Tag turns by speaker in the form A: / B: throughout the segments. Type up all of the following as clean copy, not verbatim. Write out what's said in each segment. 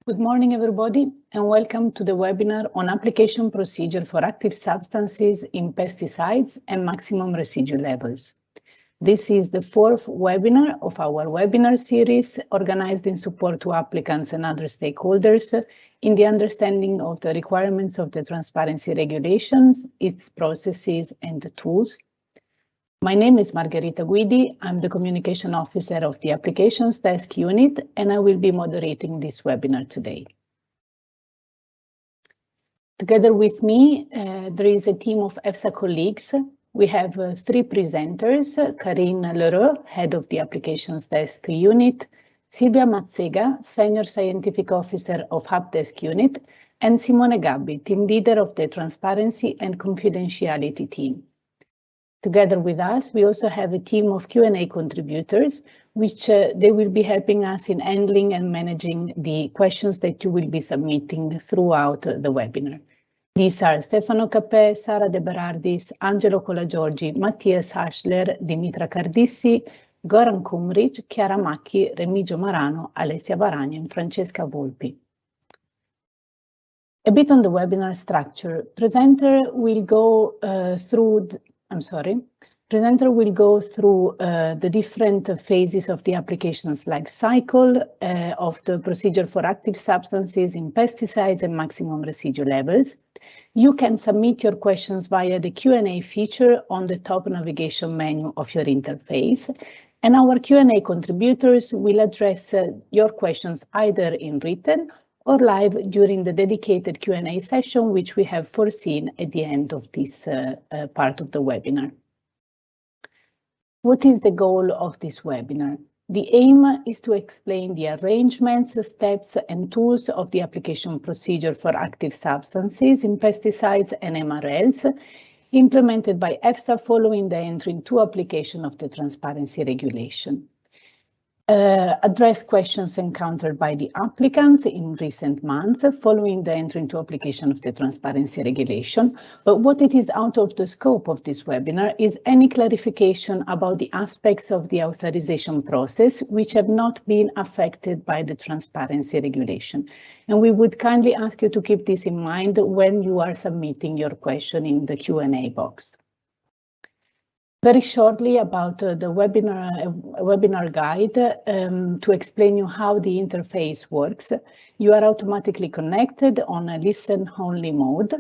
A: Good morning, everybody, and welcome to the webinar on application procedure for active substances in pesticides and maximum residue levels. This is the fourth webinar of our webinar series organized in support to applicants and other stakeholders in the understanding of the requirements of the transparency regulations, its processes and tools. My name is Margherita Guidi. I'm the Communication Officer of the Applications Desk Unit, and I will be moderating this webinar today. Together with me, there is a team of EFSA colleagues. We have three presenters, Karine Leroux, Head of the Applications Desk Unit, Silvia Mazzega, Senior Scientific Officer of Hub Desk Unit, and Simone Gabbi, Team Leader of the Transparency and Confidentiality team. Together with us, we also have a team of Q&A contributors, which they will be helping us in handling and managing the questions that you will be submitting throughout the webinar. These are Stefano Capè, Sara De Berardis, Angelo Colagiorgi, Mattias Haschler, Dimitra Cardissi, Goran Kumric, Chiara Macchi, Remigio Marano, Alessia Varagna, and Francesca Volpi. A bit on the webinar structure. Presenter will go through the different phases of the application's life cycle of the procedure for active substances in pesticides and maximum residue levels. You can submit your questions via the Q&A feature on the top navigation menu of your interface, and our Q&A contributors will address your questions either in written or live during the dedicated Q&A session, which we have foreseen at the end of this part of the webinar. What is the goal of this webinar? The aim is to explain the arrangements, steps, and tools of the application procedure for active substances in pesticides and MRLs implemented by EFSA following the entry into application of the transparency regulation. Address questions encountered by the applicants in recent months following the entry into application of the transparency regulation. But what it is out of the scope of this webinar is any clarification about the aspects of the authorization process which have not been affected by the transparency regulation. And we would kindly ask you to keep this in mind when you are submitting your question in the Q&A box. Very shortly about the webinar guide to explain you how the interface works. You are automatically connected on a listen-only mode.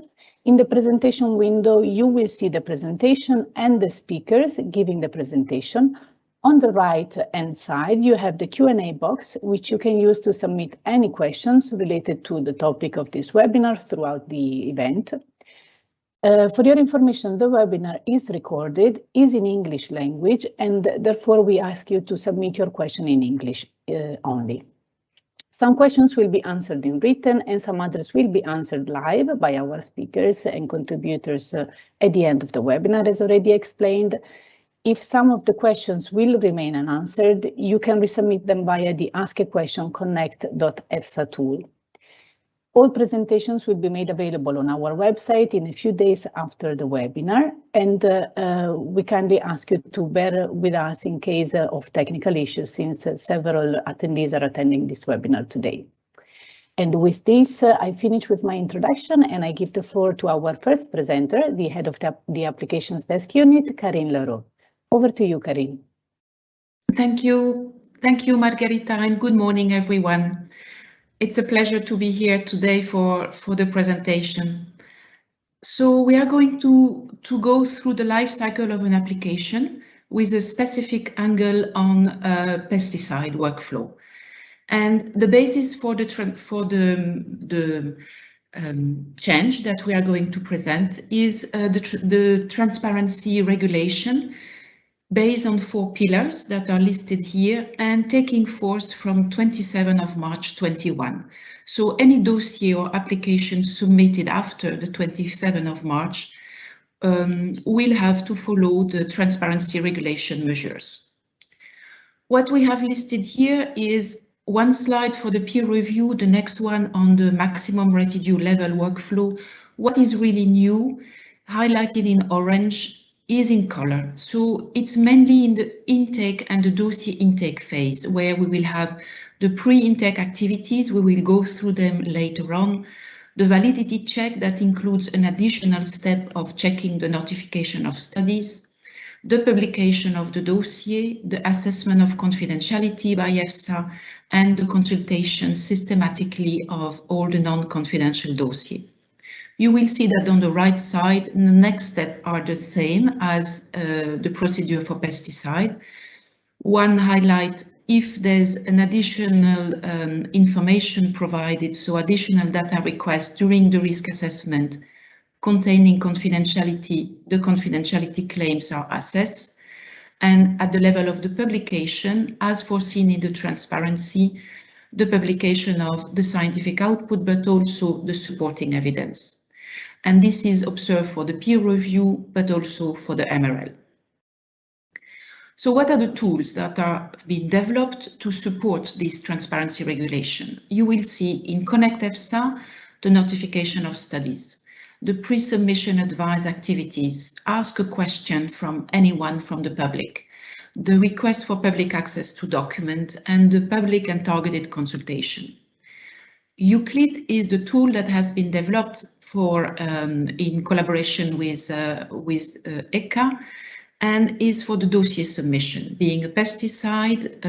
A: In the presentation window, you will see the presentation and the speakers giving the presentation. On the right-hand side, you have the Q&A box, which you can use to submit any questions related to the topic of this webinar throughout the event. For your information, the webinar is recorded, is in English language, and therefore we ask you to submit your question in English only. Some questions will be answered in written and some others will be answered live by our speakers and contributors at the end of the webinar, as already explained. If some of the questions will remain unanswered, you can resubmit them via the Ask a Question Connect.efsa tool. All presentations will be made available on our website in a few days after the webinar, and we kindly ask you to bear with us in case of technical issues, since several attendees are attending this webinar today. And with this, I finish with my introduction and I give the floor to our first presenter, the Head of the Applications Desk Unit, Karine Leroux. Over to you, Karine.
B: Thank you, Margherita, and good morning, everyone. It's a pleasure to be here today for the presentation. So we are going to go through the life cycle of an application with a specific angle on pesticide workflow. And the basis for the change that we are going to present is the transparency regulation based on 4 pillars that are listed here and taking force from 27 of March 21. So any dossier or application submitted after the 27th of March will have to follow the transparency regulation measures. What we have listed here is one slide for the peer review, the next one on the maximum residue level workflow. What is really new, highlighted in orange, is in color. So it's mainly in the intake and the dossier intake phase, where we will have the pre-intake activities. We will go through them later on. The validity check that includes an additional step of checking the notification of studies, the publication of the dossier, the assessment of confidentiality by EFSA, and the consultation systematically of all the non-confidential dossier. You will see that on the right side, the next steps are the same as the procedure for pesticide. One highlight, if there's an additional information provided, so additional data requests during the risk assessment containing confidentiality, the confidentiality claims are assessed. And at the level of the publication, as foreseen in the transparency, the publication of the scientific output, but also the supporting evidence. And this is observed for the peer review, but also for the MRL. So what are the tools that are being developed to support this transparency regulation? You will see in Connect EFSA, the notification of studies, the pre-submission advice activities, ask a question from anyone from the public, the request for public access to document, and the public and targeted consultation. EUCLID is the tool that has been developed for in collaboration with ECHA, and is for the dossier submission, being a pesticide,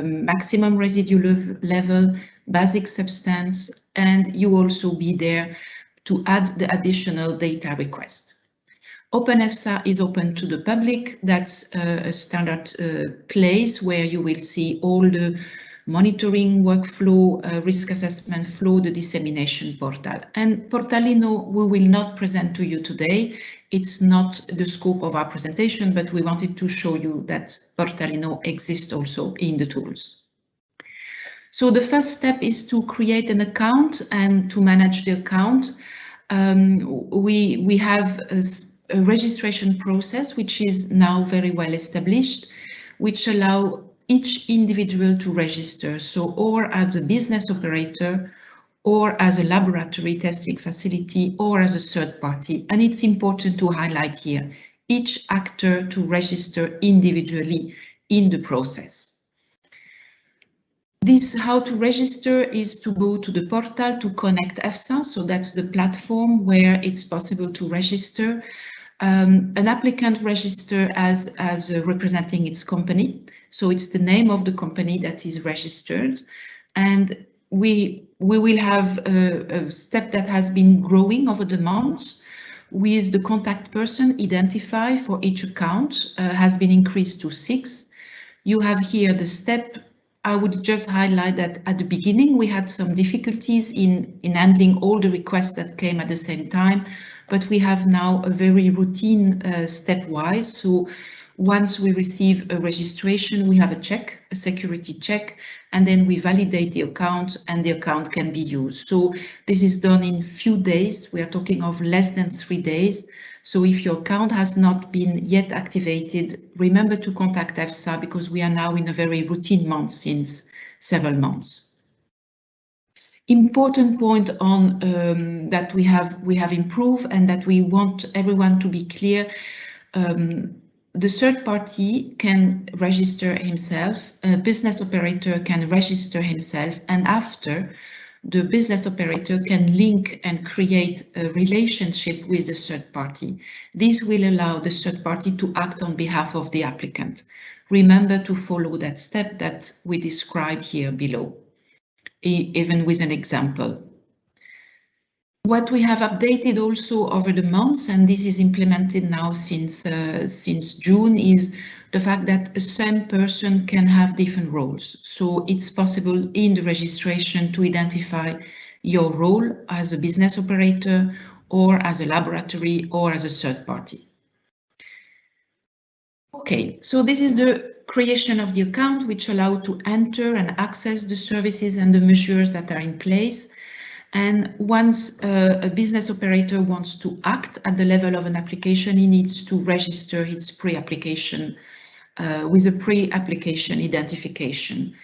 B: maximum residue level, basic substance, and you also be there to add the additional data request. OpenEFSA is open to the public. That's a standard place where you will see all the monitoring workflow, risk assessment flow, the dissemination portal. And Portalino we will not present to you today. It's not the scope of our presentation, but we wanted to show you that Portalino exists also in the tools. So the first step is to create an account and to manage the account. We have a registration process which is now very well established, which allow each individual to register, so or as a business operator, or as a laboratory testing facility, or as a third party. And it's important to highlight here, each actor to register individually in the process. This how to register is to go to the portal to Connect EFSA, so that's the platform where it's possible to register. An applicant register as representing its company, so it's the name of the company that is registered, and we will have a step that has been growing over the months with the contact person identified for each account has been increased to 6. You have here the step. I would just highlight that at the beginning we had some difficulties in handling all the requests that came at the same time, but we have now a very routine stepwise. So once we receive a registration, we have a check, a security check, and then we validate the account and the account can be used. So this is done in few days. We are talking of less than 3 days. So if your account has not been yet activated, remember to contact EFSA because we are now in a very routine month since several months. Important point on that we have improved and that we want everyone to be clear. The third party can register himself, a business operator can register himself, and after the business operator can link and create a relationship with the third party. This will allow the third party to act on behalf of the applicant. Remember to follow that step that we describe here below, even with an example. What we have updated also over the months, and this is implemented now since June, is the fact that a same person can have different roles. So it's possible in the registration to identify your role as a business operator or as a laboratory or as a third party. Okay, so this is the creation of the account, which allows to enter and access the services and the measures that are in place. And once a business operator wants to act at the level of an application, he needs to register its pre-application with a pre-application identification.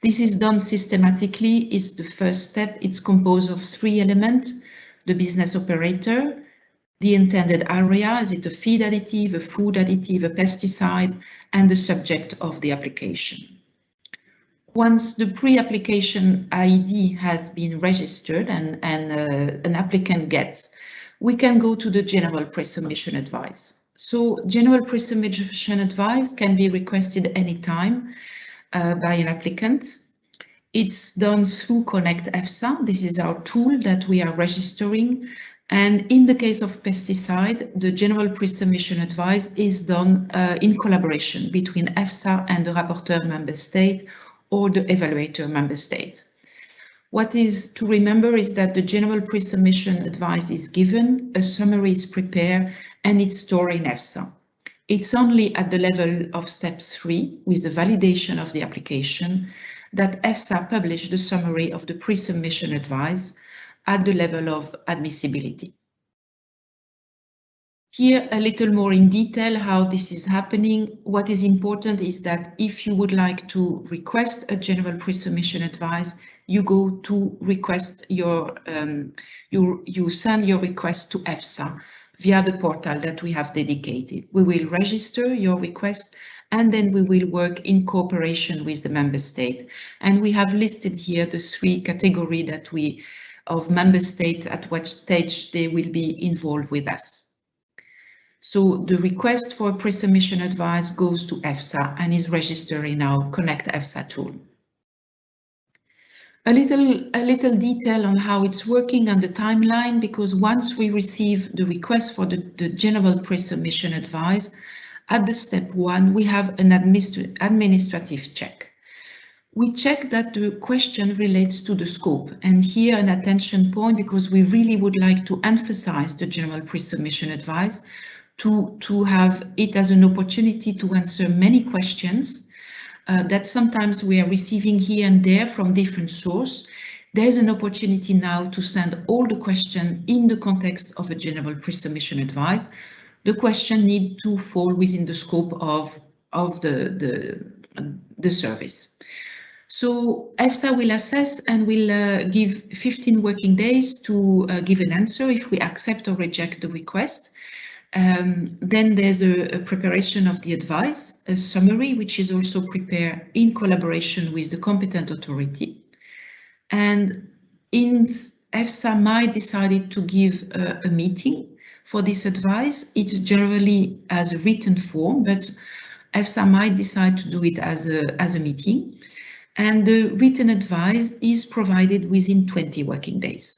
B: This is done systematically. It's the first step. It's composed of 3 elements: the business operator, the intended area, is it a feed additive, a food additive, a pesticide, and the subject of the application. Once the pre-application ID has been registered and an applicant gets, we can go to the general pre-submission advice. So general pre-submission advice can be requested anytime by an applicant. It's done through Connect EFSA. This is our tool that we are registering. And in the case of pesticide, the general pre-submission advice is done in collaboration between EFSA and the rapporteur member state or the evaluator member state. What is to remember is that the general pre-submission advice is given, a summary is prepared, and it's stored in EFSA. It's only at the level of step 3, with the validation of the application, that EFSA published the summary of the pre-submission advice at the level of admissibility. Here, a little more in detail how this is happening. What is important is that if you would like to request a general pre-submission advice, you go to request your, you send your request to EFSA via the portal that we have dedicated. We will register your request and then we will work in cooperation with the member state. And we have listed here the 3 categories that of member states at what stage they will be involved with us. So the request for pre-submission advice goes to EFSA and is registered in our Connect EFSA tool. A little detail on how it's working on the timeline, because once we receive the request for the general pre-submission advice, at the step 1, we have an administrative check. We check that the question relates to the scope, and here an attention point, because we really would like to emphasize the general pre-submission advice to have it as an opportunity to answer many questions that sometimes we are receiving here and there from different sources. There's an opportunity now to send all the questions in the context of a general pre-submission advice. The question need to fall within the scope of the service. So EFSA will assess and will give 15 working days to give an answer if we accept or reject the request. Then there's a preparation of the advice, a summary, which is also prepared in collaboration with the competent authority. And EFSA might decide to give a meeting for this advice. It's generally as a written form, but EFSA might decide to do it as a meeting. And the written advice is provided within 20 working days.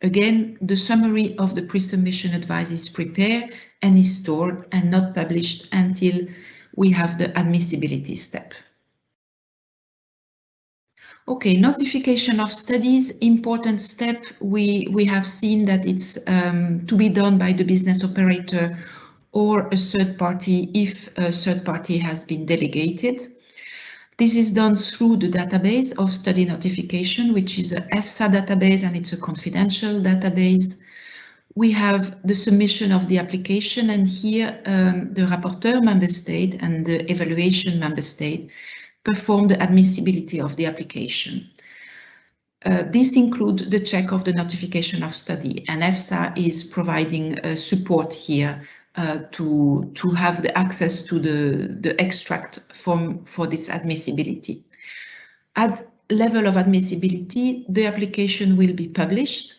B: Again, the summary of the pre-submission advice is prepared and is stored and not published until we have the admissibility step. Okay, notification of studies, important step. We have seen that it's to be done by the business operator or a third party if a third party has been delegated. This is done through the database of study notification, which is an EFSA database and it's a confidential database. We have the submission of the application, and here the rapporteur member state and the evaluation member state perform the admissibility of the application. This includes the check of the notification of study, and EFSA is providing support here to have the access to the extract for this admissibility. At level of admissibility, the application will be published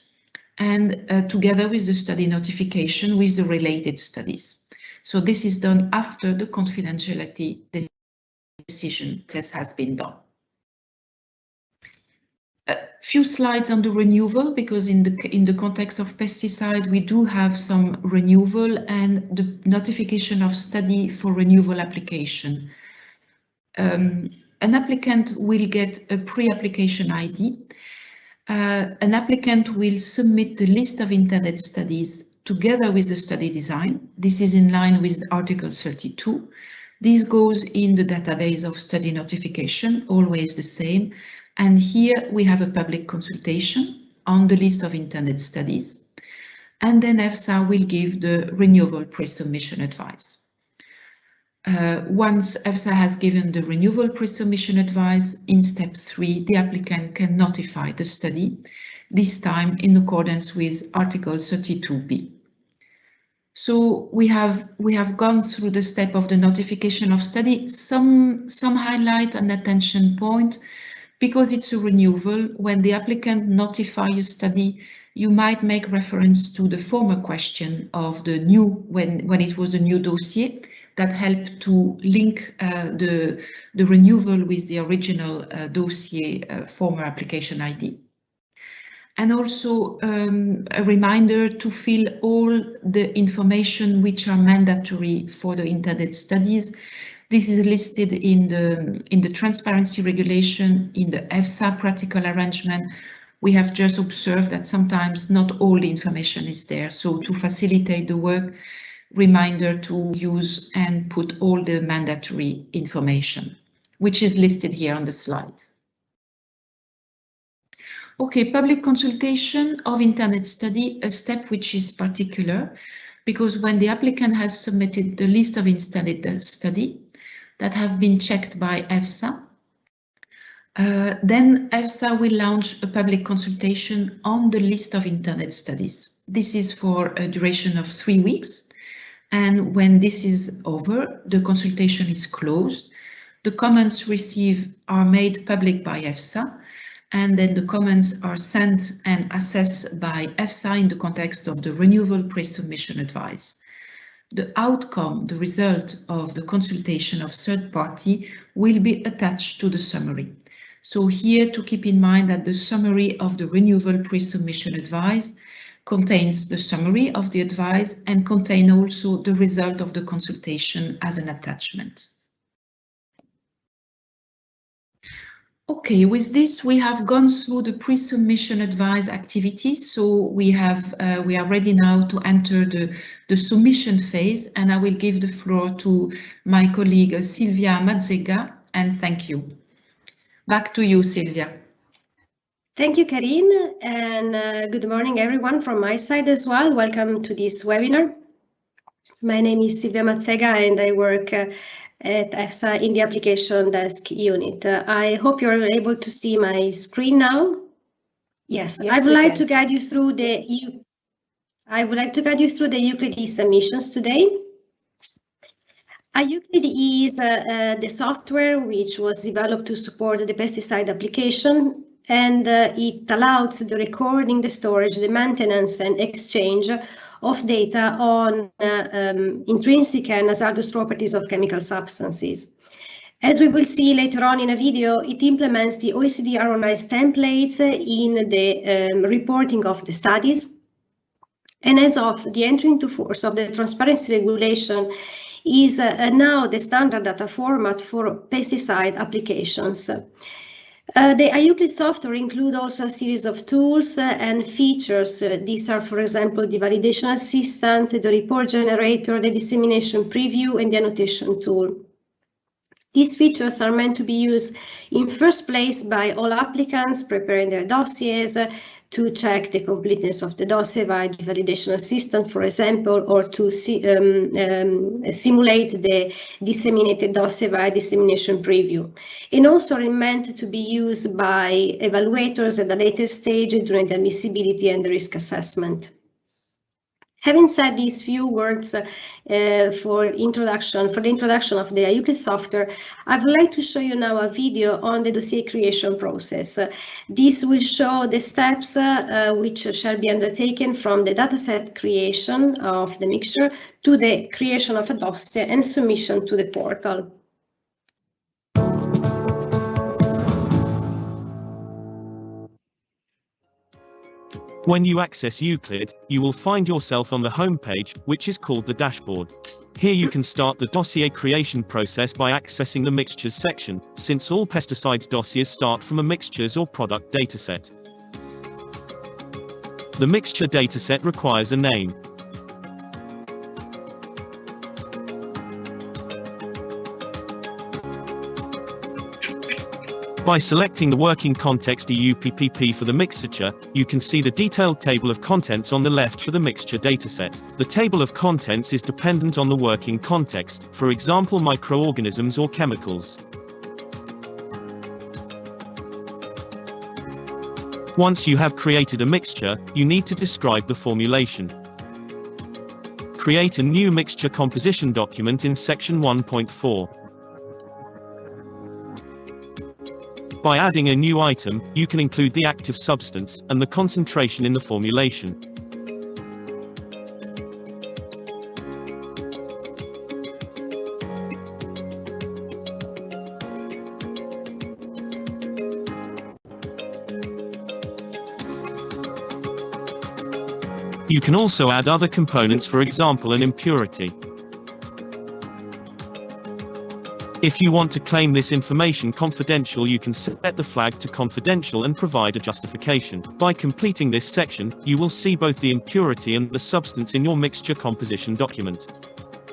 B: and together with the study notification with the related studies. So this is done after the confidentiality decision test has been done. A few slides on the renewal, because in the context of pesticide, we do have some renewal and the notification of study for renewal application. An applicant will get a pre-application ID. An applicant will submit the list of intended studies together with the study design. This is in line with Article 32. This goes in the database of study notification, always the same. And here we have a public consultation on the list of intended studies. And then EFSA will give the renewal pre-submission advice. Once EFSA has given the renewal pre-submission advice, in step 3, the applicant can notify the study, this time in accordance with Article 32b. So we have gone through the step of the notification of study. Some highlight and attention point, because it's a renewal. When the applicant notifies a study, you might make reference to the former question of the new, when it was a new dossier, that helped to link the renewal with the original dossier former application ID. And also a reminder to fill all the information which are mandatory for the intended studies. This is listed in the transparency regulation, in the EFSA practical arrangement. We have just observed that sometimes not all the information is there. So to facilitate the work, reminder to use and put all the mandatory information, which is listed here on the slides. Okay, public consultation of intended study, a step which is particular, because when the applicant has submitted the list of intended study that have been checked by EFSA, then EFSA will launch a public consultation on the list of intended studies. This is for a duration of 3 weeks. And when this is over, the consultation is closed. The comments received are made public by EFSA, and then the comments are sent and assessed by EFSA in the context of the renewal pre-submission advice. The outcome, the result of the consultation of third party, will be attached to the summary. So here to keep in mind that the summary of the renewal pre-submission advice contains the summary of the advice and contain also the result of the consultation as an attachment. Okay, with this we have gone through the pre-submission advice activities, so we are ready now to enter the submission phase, and I will give the floor to my colleague Silvia Mazzega, and thank you. Back to you, Silvia.
C: Thank you, Karine, and good morning everyone from my side as well. Welcome to this webinar. My name is Silvia Mazzega and I work at EFSA in the application desk unit. I hope you're able to see my screen now. Yes, I would like to guide you through the IUCLID submissions today. IUCLID is the software which was developed to support the pesticide application, and it allows the recording, the storage, the maintenance and exchange of data on intrinsic and hazardous properties of chemical substances. As we will see later on in a video, it implements the OECD harmonized templates in the reporting of the studies. And as of the entry into force of the transparency regulation, is now the standard data format for pesticide applications. The IUCLID software includes also a series of tools and features. These are, for example, the validation assistant, the report generator, the dissemination preview, and the annotation tool. These features are meant to be used in first place by all applicants preparing their dossiers to check the completeness of the dossier by the validation assistant, for example, or to simulate the disseminated dossier by dissemination preview. And also are meant to be used by evaluators at a later stage during the admissibility and the risk assessment. Having said these few words for the introduction of the IUCLID software, I would like to show you now a video on the dossier creation process. This will show the steps which shall be undertaken from the dataset creation of the mixture to the creation of a dossier and submission to the portal.
D: When you access Euclid, you will find yourself on the home page, which is called the dashboard. Here you can start the dossier creation process by accessing the mixtures section, since all pesticides dossiers start from a mixtures or product dataset. The mixture dataset requires a name. By selecting the working context EUPPP for the mixture, you can see the detailed table of contents on the left for the mixture dataset. The table of contents is dependent on the working context, for example microorganisms or chemicals. Once you have created a mixture, you need to describe the formulation. Create a new mixture composition document in section 1.4. By adding a new item, you can include the active substance and the concentration in the formulation. You can also add other components, for example, an impurity. If you want to claim this information confidential, you can set the flag to confidential and provide a justification. By completing this section, you will see both the impurity and the substance in your mixture composition document.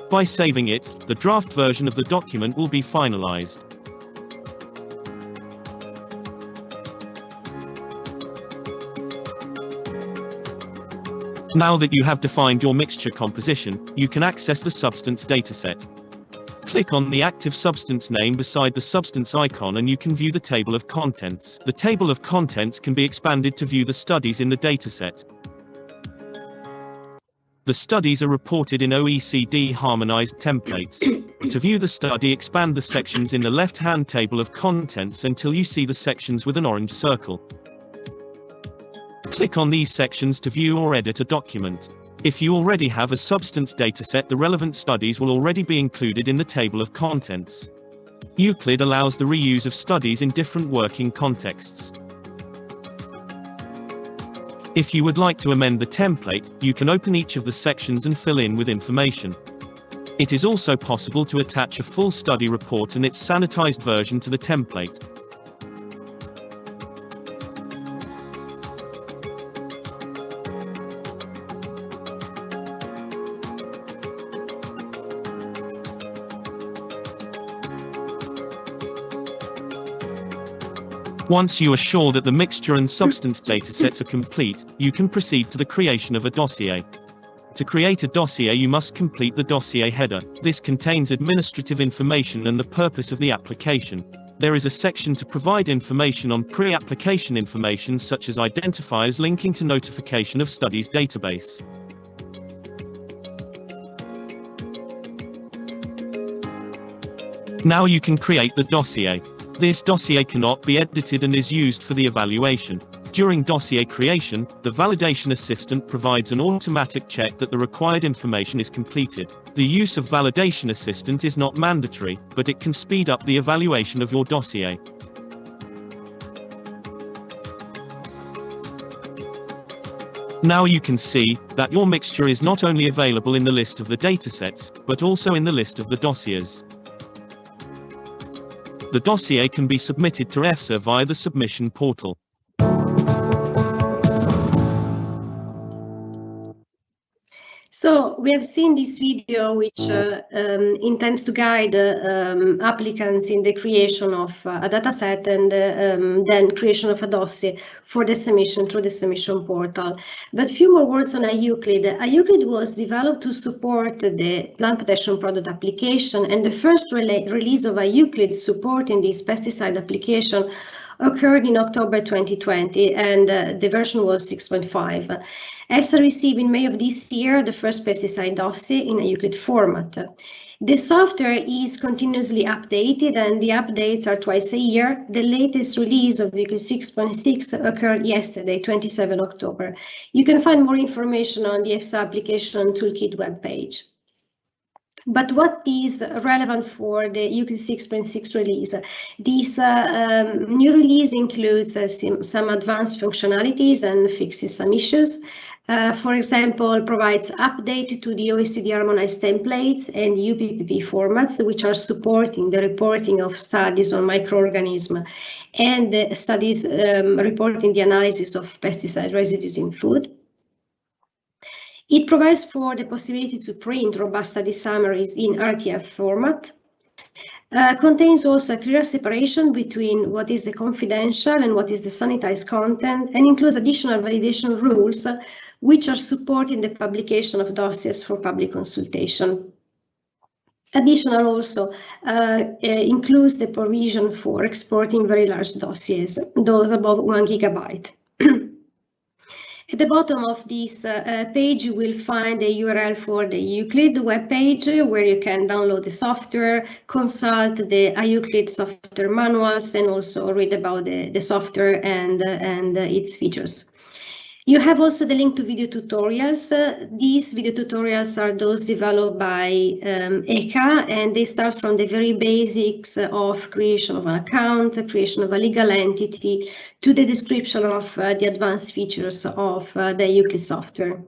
D: By saving it, the draft version of the document will be finalized. Now that you have defined your mixture composition, you can access the substance dataset. Click on the active substance name beside the substance icon and you can view the table of contents. The table of contents can be expanded to view the studies in the dataset. The studies are reported in OECD harmonized templates. To view the study, expand the sections in the left-hand table of contents until you see the sections with an orange circle. Click on these sections to view or edit a document. If you already have a substance dataset, the relevant studies will already be included in the table of contents. Euclid allows the reuse of studies in different working contexts. If you would like to amend the template, you can open each of the sections and fill in with information. It is also possible to attach a full study report and its sanitized version to the template. Once you are sure that the mixture and substance datasets are complete, you can proceed to the creation of a dossier. To create a dossier, you must complete the dossier header. This contains administrative information and the purpose of the application. There is a section to provide information on pre-application information such as identifiers linking to notification of studies database. Now you can create the dossier. This dossier cannot be edited and is used for the evaluation. During dossier creation, the validation assistant provides an automatic check that the required information is completed. The use of validation assistant is not mandatory, but it can speed up the evaluation of your dossier. Now you can see that your mixture is not only available in the list of the datasets, but also in the list of the dossiers. The dossier can be submitted to EFSA via the submission portal.
C: So we have seen this video which intends to guide applicants in the creation of a dataset and then creation of a dossier for the submission through the submission portal. But a few more words on IUCLID. IUCLID was developed to support the plant protection product application, and the first release of IUCLID supporting this pesticide application occurred in October 2020, and the version was 6.5. EFSA received in May of this year the first pesticide dossier in a Euclid format. The software is continuously updated and the updates are twice a year. The latest release of Euclid 6.6 occurred yesterday, 27 October. You can find more information on the EFSA application toolkit webpage. But what is relevant for the Euclid 6.6 release? This new release includes some advanced functionalities and fixes some issues. For example, provides update to the OECD harmonized templates and UPPP formats, which are supporting the reporting of studies on microorganisms and studies reporting the analysis of pesticide residues in food. It provides for the possibility to print robust study summaries in RTF format. Contains also a clear separation between what is the confidential and what is the sanitized content, and includes additional validation rules which are supporting the publication of dossiers for public consultation. Additional also includes the provision for exporting very large dossiers, those above 1 gigabyte. At the bottom of this page, you will find the URL for the IUCLID webpage, where you can download the software, consult the IUCLID software manuals, and also read about the software and its features. You have also the link to video tutorials. These video tutorials are those developed by ECA, and they start from the very basics of creation of an account, creation of a legal entity, to the description of the advanced features of the IUCLID software.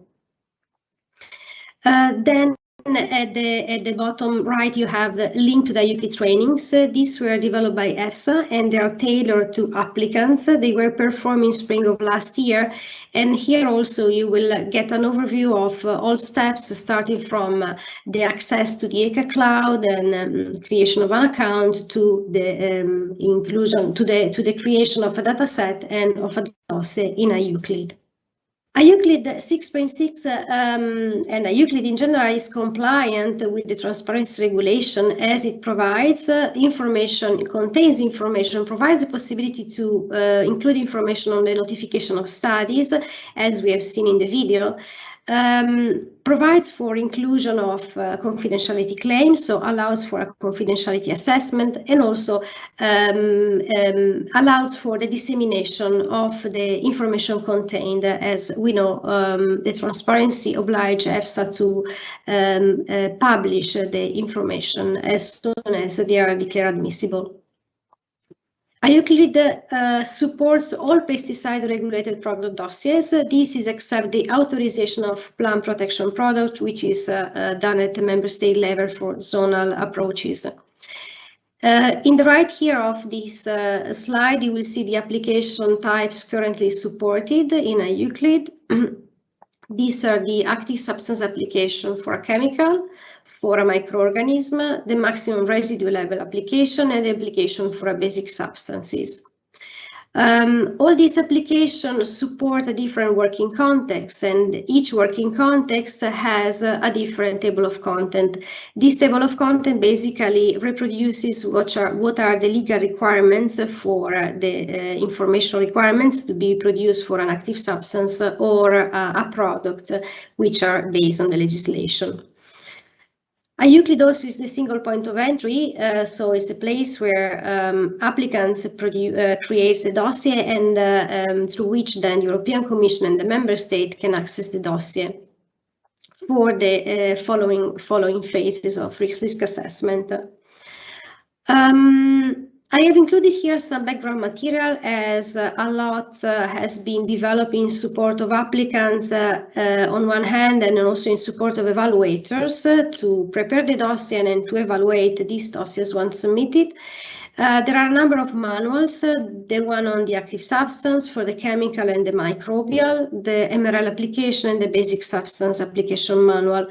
C: Then at the bottom right, you have the link to the IUCLID trainings. These were developed by EFSA, and they are tailored to applicants. They were performed in spring of last year. And here also you will get an overview of all steps, starting from the access to the ECA cloud and creation of an account, to the inclusion, to the creation of a data set and of a dossier in IUCLID. IUCLID 6.6 and IUCLID in general is compliant with the transparency regulation, as it provides information, contains information, provides the possibility to include information on the notification of studies, as we have seen in the video, provides for inclusion of confidentiality claims, so allows for a confidentiality assessment, and also allows for the dissemination of the information contained. As we know, the transparency obliges EFSA to publish the information as soon as they are declared admissible. IUCLID supports all pesticide regulated product dossiers. This is except the authorization of plant protection product, which is done at the member state level for zonal approaches. In the right here of this slide, you will see the application types currently supported in IUCLID. These are the active substance application for a chemical, for a microorganism, the maximum residue level application, and the application for a basic substances. All these applications support a different working context, and each working context has a different table of content. This table of content basically reproduces what are the legal requirements for the information requirements to be produced for an active substance or a product, which are based on the legislation. IUCLID also is the single point of entry, so it's the place where applicants create the dossier, and through which then the European Commission and the member state can access the dossier for the following phases of risk assessment. I have included here some background material, as a lot has been developed in support of applicants on one hand, and also in support of evaluators to prepare the dossier and to evaluate these dossiers once submitted. There are a number of manuals, the one on the active substance for the chemical and the microbial, the MRL application, and the basic substance application manual.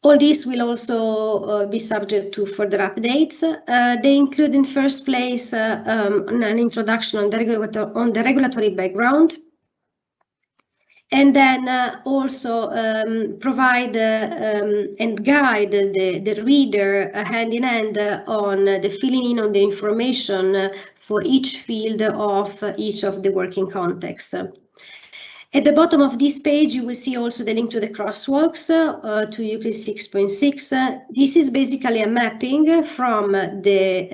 C: All these will also be subject to further updates. They include, in first place, an introduction on the regulatory background, and then also provide and guide the reader hand in hand on the filling in on the information for each field of each of the working contexts. At the bottom of this page, you will see also the link to the crosswalks to IUCLID 6.6. This is basically a mapping from the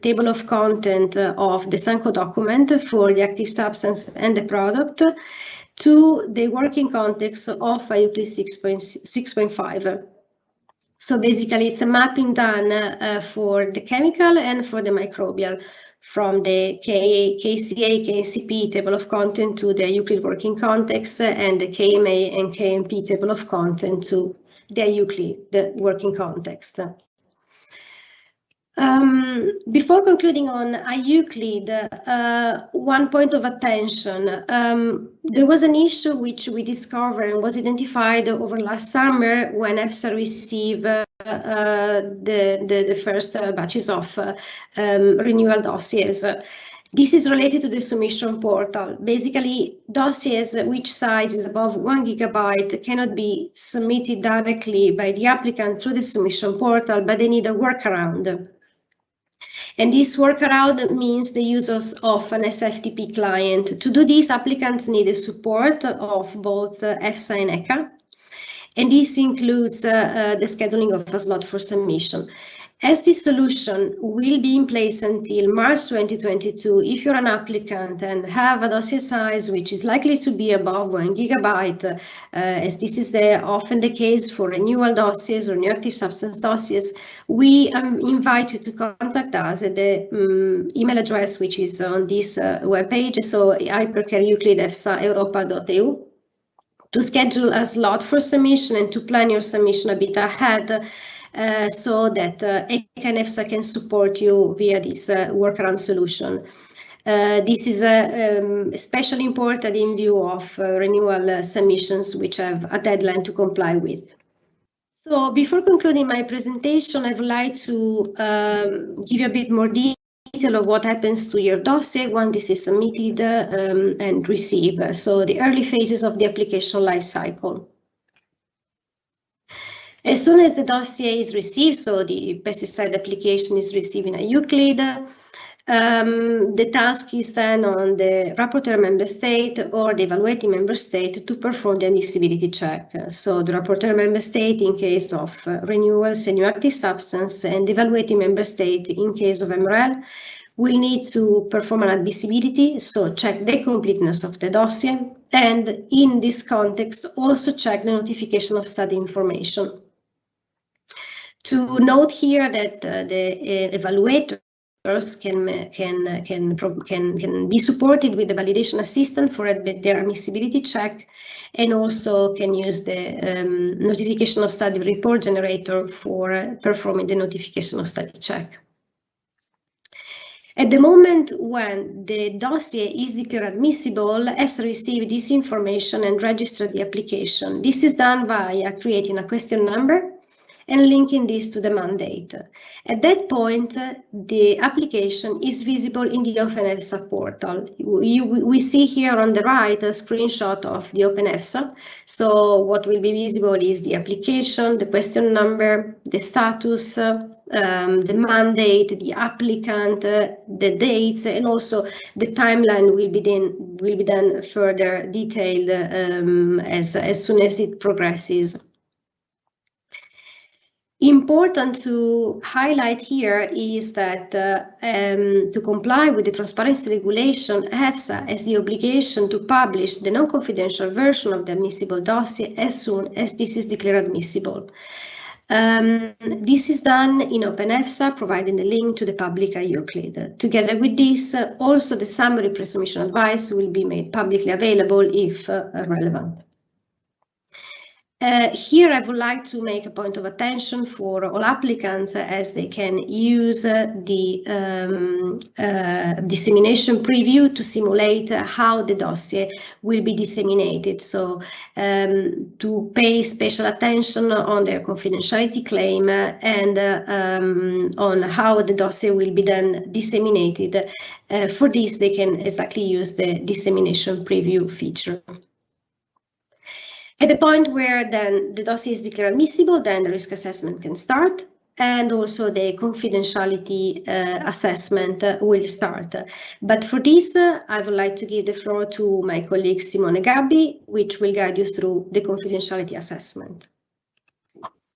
C: table of content of the SANCO document for the active substance and the product to the working context of IUCLID 6.5. So basically, it's a mapping done for the chemical and for the microbial, from the KCA, KCP table of content to the IUCLID working context, and the KMA and KMP table of content to the IUCLID, the working context. Before concluding on IUCLID, one point of attention. There was an issue which we discovered and was identified over last summer when EFSA received the first batches of renewal dossiers. This is related to the submission portal. Basically, dossiers which size is above 1 GB cannot be submitted directly by the applicant through the submission portal, but they need a workaround. And this workaround means the use of an SFTP client. To do this, applicants need the support of both EFSA and ECHA. And this includes the scheduling of a slot for submission. As this solution will be in place until March 2022, if you're an applicant and have a dossier size which is likely to be above 1 gigabyte, as this is often the case for renewal dossiers or new active substance dossiers, we invite you to contact us at the email address which is on this webpage, so hypercare@euclid.efsa.europa.eu, to schedule a slot for submission and to plan your submission a bit ahead, so that ECHA and EFSA can support you via this workaround solution. This is especially important in view of renewal submissions which have a deadline to comply with. So before concluding my presentation, I would like to give you a bit more detail of what happens to your dossier when this is submitted and received. So the early phases of the application life cycle. As soon as the dossier is received, so the pesticide application is received in IUCLID, the task is then on the rapporteur member state or the evaluating member state to perform the admissibility check. So the rapporteur member state in case of renewals and new active substance, and the evaluating member state in case of MRL will need to perform an admissibility, so check the completeness of the dossier, and in this context also check the notification of study information. To note here that the evaluators can be supported with the validation assistant for their admissibility check, and also can use the notification of study report generator for performing the notification of study check. At the moment when the dossier is declared admissible, EFSA receives this information and registers the application. This is done by creating a question number and linking this to the mandate. At that point, the application is visible in the OpenEFSA portal. We see here on the right a screenshot of the OpenEFSA. So what will be visible is the application, the question number, the status, the mandate, the applicant, the dates, and also the timeline will be then further detailed as soon as it progresses. Important to highlight here is that to comply with the transparency regulation, EFSA has the obligation to publish the non-confidential version of the admissible dossier as soon as this is declared admissible. This is done in OpenEFSA, providing the link to the public IUCLID. Together with this, also the summary pre-submission advice will be made publicly available if relevant. Here I would like to make a point of attention for all applicants, as they can use the dissemination preview to simulate how the dossier will be disseminated. So to pay special attention on their confidentiality claim and on how the dossier will be then disseminated. For this, they can exactly use the dissemination preview feature. At the point where then the dossier is declared admissible, then the risk assessment can start, and also the confidentiality assessment will start. But for this, I would like to give the floor to my colleague Simone Gabbi, which will guide you through the confidentiality assessment.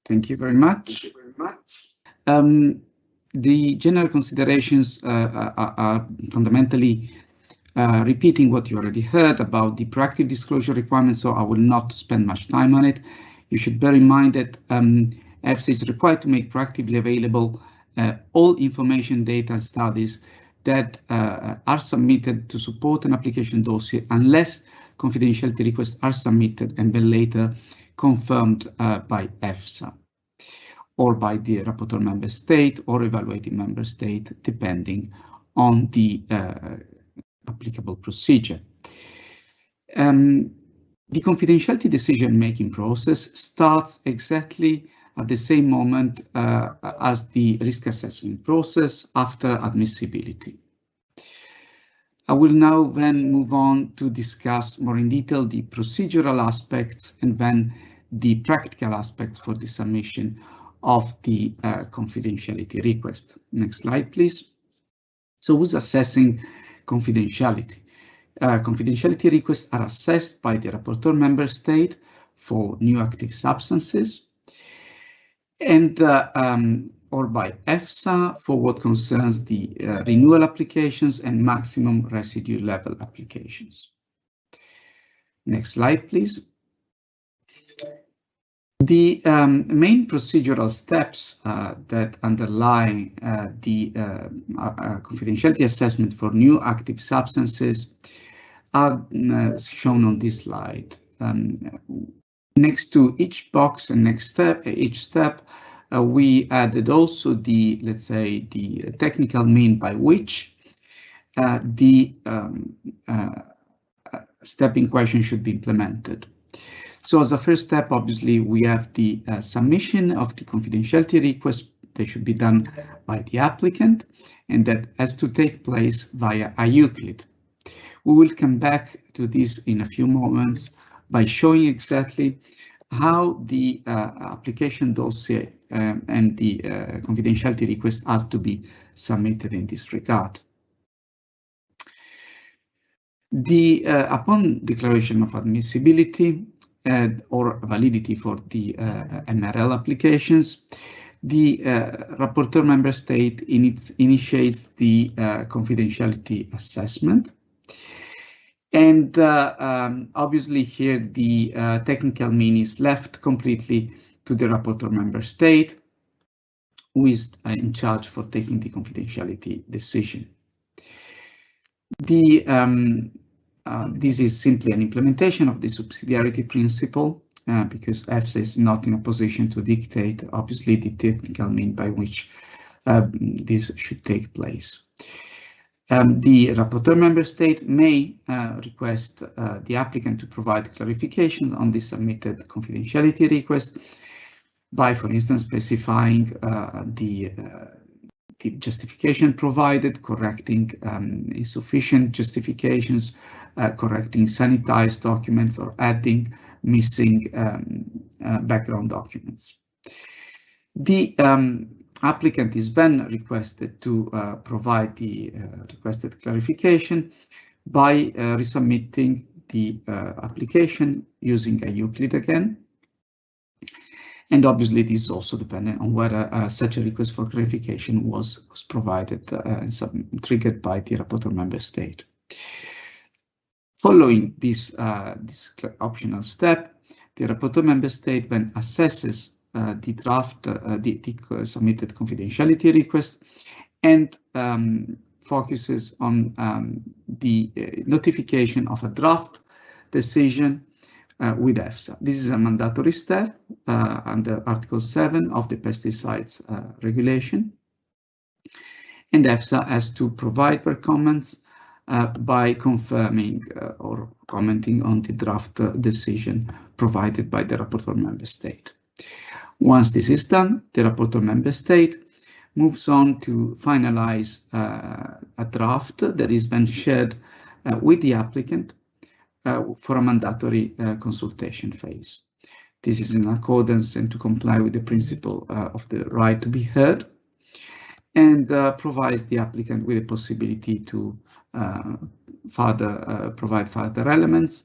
E: Thank you very much. The general considerations are fundamentally repeating what you already heard about the proactive disclosure requirements, so I will not spend much time on it. You should bear in mind that EFSA is required to make proactively available all information, data, and studies that are submitted to support an application dossier, unless confidentiality requests are submitted and then later confirmed by EFSA or by the rapporteur member state or evaluating member state, depending on the applicable procedure. The confidentiality decision-making process starts exactly at the same moment as the risk assessment process after admissibility. I will now then move on to discuss more in detail the procedural aspects and then the practical aspects for the submission of the confidentiality request. Next slide, please. So who's assessing confidentiality? Confidentiality requests are assessed by the rapporteur member state for new active substances, and or by EFSA for what concerns the renewal applications and maximum residue level applications. Next slide, please. The main procedural steps that underlie the confidentiality assessment for new active substances are shown on this slide. Next to each box and each step, we added also the, let's say, the technical mean by which the step in question should be implemented. So as a first step, obviously, we have the submission of the confidentiality request. They should be done by the applicant, and that has to take place via IUCLID. We will come back to this in a few moments by showing exactly how the application dossier and the confidentiality request are to be submitted in this regard. Upon declaration of admissibility or validity for the MRL applications, the rapporteur member state initiates the confidentiality assessment. And obviously here the technical mean is left completely to the rapporteur member state, who is in charge for taking the confidentiality decision. This is simply an implementation of the subsidiarity principle, because EFSA is not in a position to dictate, obviously, the technical mean by which this should take place. The rapporteur member state may request the applicant to provide clarification on the submitted confidentiality request by, for instance, specifying the justification provided, correcting insufficient justifications, correcting sanitized documents, or adding missing background documents. The applicant is then requested to provide the requested clarification by resubmitting the application using IUCLID again. And obviously, this is also dependent on whether such a request for clarification was provided and triggered by the rapporteur member state. Following this optional step, the rapporteur member state then assesses the draft, the submitted confidentiality request, and focuses on the notification of a draft decision with EFSA. This is a mandatory step under Article 7 of the pesticides regulation, and EFSA has to provide their comments by confirming or commenting on the draft decision provided by the rapporteur member state. Once this is done, the rapporteur member state moves on to finalize a draft that is then shared with the applicant for a mandatory consultation phase. This is in accordance and to comply with the principle of the right to be heard, and provides the applicant with the possibility to provide further elements,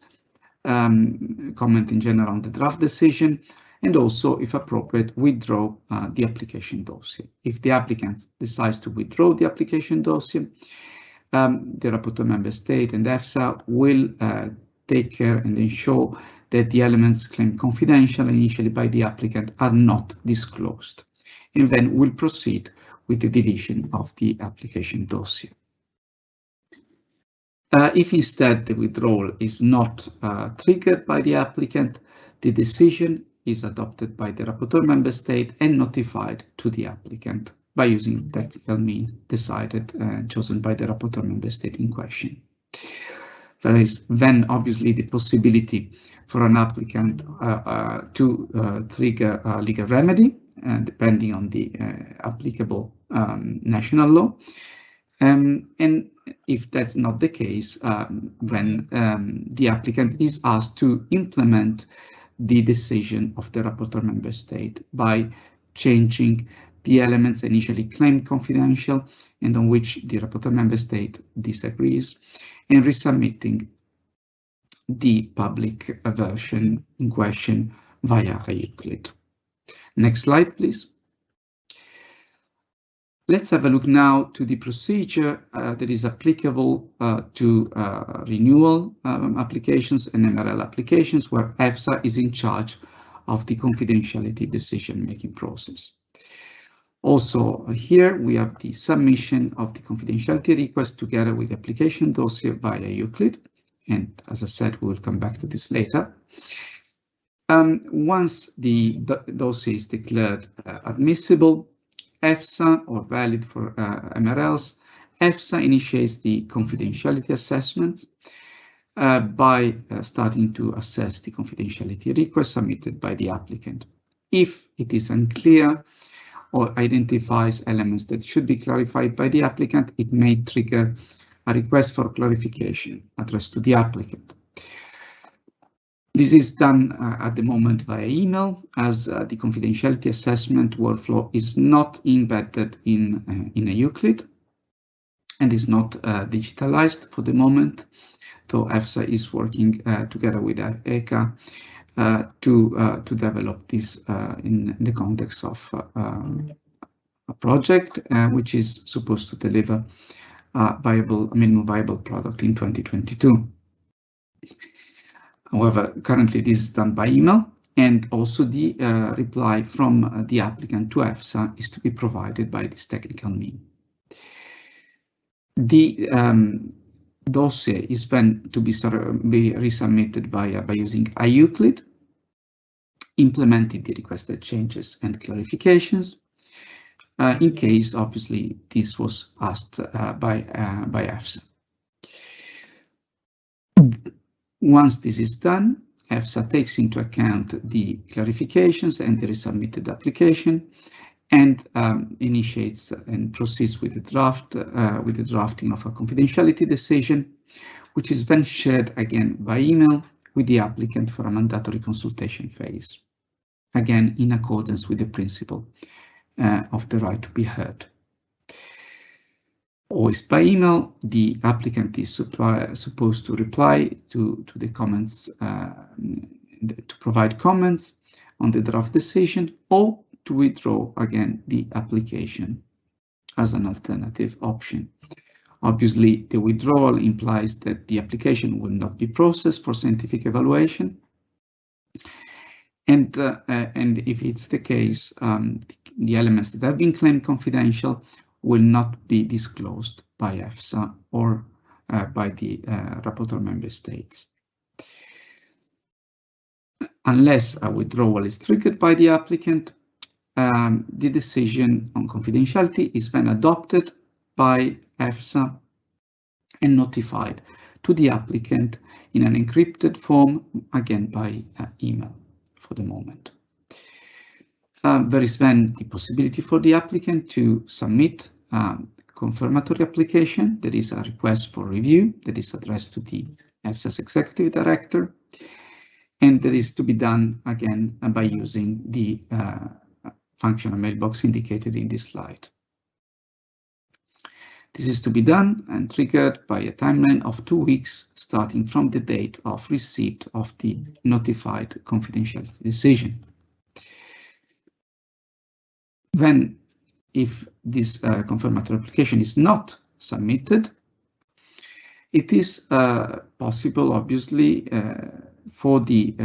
E: comment in general on the draft decision, and also, if appropriate, withdraw the application dossier. If the applicant decides to withdraw the application dossier, the rapporteur member state and EFSA will take care and ensure that the elements claimed confidential initially by the applicant are not disclosed, and then will proceed with the deletion of the application dossier. If instead the withdrawal is not triggered by the applicant, the decision is adopted by the rapporteur member state and notified to the applicant by using technical mean decided and chosen by the rapporteur member state in question. There is then obviously the possibility for an applicant to trigger a legal remedy, depending on the applicable national law. And if that's not the case, then the applicant is asked to implement the decision of the rapporteur member state by changing the elements initially claimed confidential and on which the rapporteur member state disagrees, and resubmitting the public version in question via IUCLID. Next slide, please. Let's have a look now to the procedure that is applicable to renewal applications and MRL applications, where EFSA is in charge of the confidentiality decision-making process. Also here we have the submission of the confidentiality request together with the application dossier via IUCLID, and as I said, we will come back to this later. Once the dossier is declared admissible, EFSA, or valid for MRLs, EFSA initiates the confidentiality assessment by starting to assess the confidentiality request submitted by the applicant. If it is unclear or identifies elements that should be clarified by the applicant, it may trigger a request for clarification addressed to the applicant. This is done at the moment via email, as the confidentiality assessment workflow is not embedded in IUCLID and is not digitalized for the moment, though EFSA is working together with ECA to develop this in the context of a project which is supposed to deliver a minimum viable product in 2022. However, currently this is done by email, and also the reply from the applicant to EFSA is to be provided by this technical mean. The dossier is then to be resubmitted by using IUCLID, implementing the requested changes and clarifications, in case, obviously, this was asked by EFSA. Once this is done, EFSA takes into account the clarifications and the resubmitted application, and initiates and proceeds with the drafting of a confidentiality decision, which is then shared again by email with the applicant for a mandatory consultation phase, again in accordance with the principle of the right to be heard. Always by email, the applicant is supposed to reply to the comments, to provide comments on the draft decision, or to withdraw again the application as an alternative option. Obviously, the withdrawal implies that the application will not be processed for scientific evaluation. And if it's the case, the elements that have been claimed confidential will not be disclosed by EFSA or by the rapporteur member states. Unless a withdrawal is triggered by the applicant, the decision on confidentiality is then adopted by EFSA and notified to the applicant in an encrypted form, again by email for the moment. There is then the possibility for the applicant to submit a confirmatory application, that is a request for review, that is addressed to the EFSA's executive director, and that is to be done again by using the functional mailbox indicated in this slide. This is to be done and triggered by a timeline of 2 weeks starting from the date of receipt of the notified confidentiality decision. Then, if this confirmatory application is not submitted, it is possible, obviously, for the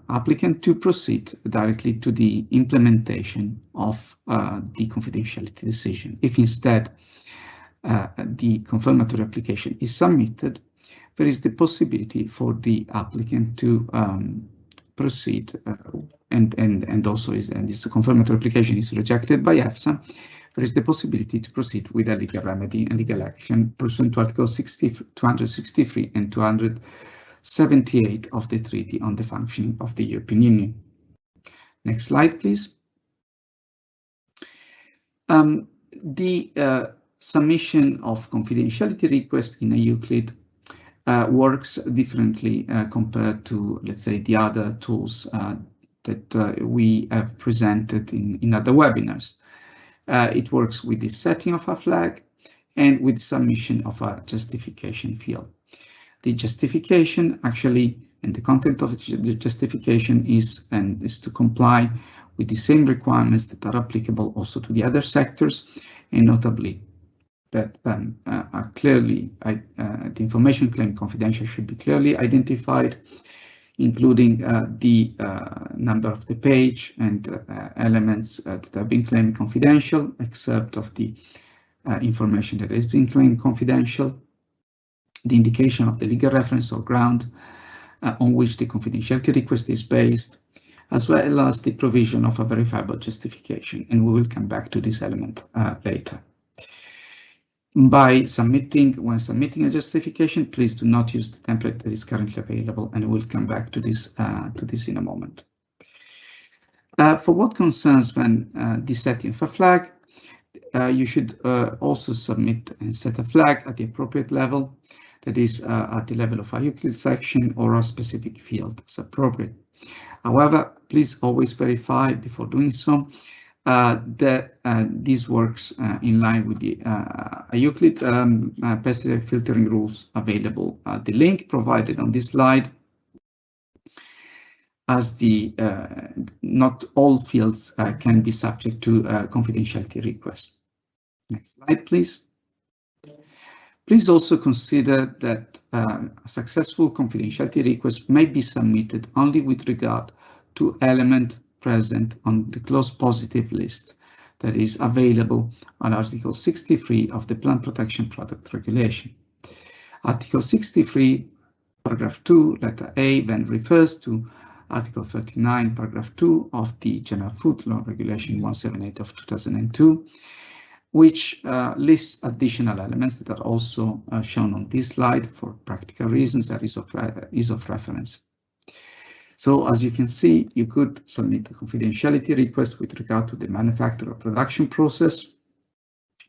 E: applicant to proceed directly to the implementation of the confidentiality decision. If instead the confirmatory application is submitted, there is the possibility for the applicant to proceed, and also this confirmatory application is rejected by EFSA, there is the possibility to proceed with a legal remedy and legal action pursuant to Article 263 and 278 of the Treaty on the Functioning of the European Union. Next slide, please. The submission of confidentiality request in IUCLID works differently compared to, let's say, the other tools that we have presented in other webinars. It works with the setting of a flag and with submission of a justification field. The justification actually, and the content of the justification is to comply with the same requirements that are applicable also to the other sectors, and notably that are clearly, the information claim confidential should be clearly identified, including the number of the page and elements that have been claimed confidential, except of the information that has been claimed confidential, the indication of the legal reference or ground on which the confidentiality request is based, as well as the provision of a verifiable justification, and we will come back to this element later. When submitting a justification, please do not use the template that is currently available, and we'll come back to this in a moment. For what concerns when the setting of a flag, you should also submit and set a flag at the appropriate level, that is at the level of a IUCLID section or a specific field as appropriate. However, please always verify before doing so that this works in line with the IUCLID pesticide filtering rules available. The link provided on this slide, as not all fields can be subject to confidentiality requests. Next slide, please. Please also consider that a successful confidentiality request may be submitted only with regard to element present on the close positive list that is available on Article 63 of the Plant Protection Product Regulation. Article 63, paragraph 2, letter A, then refers to Article 39, paragraph 2 of the General Food Law Regulation 178 of 2002, which lists additional elements that are also shown on this slide for practical reasons and ease of reference. So as you can see, you could submit a confidentiality request with regard to the manufacture or production process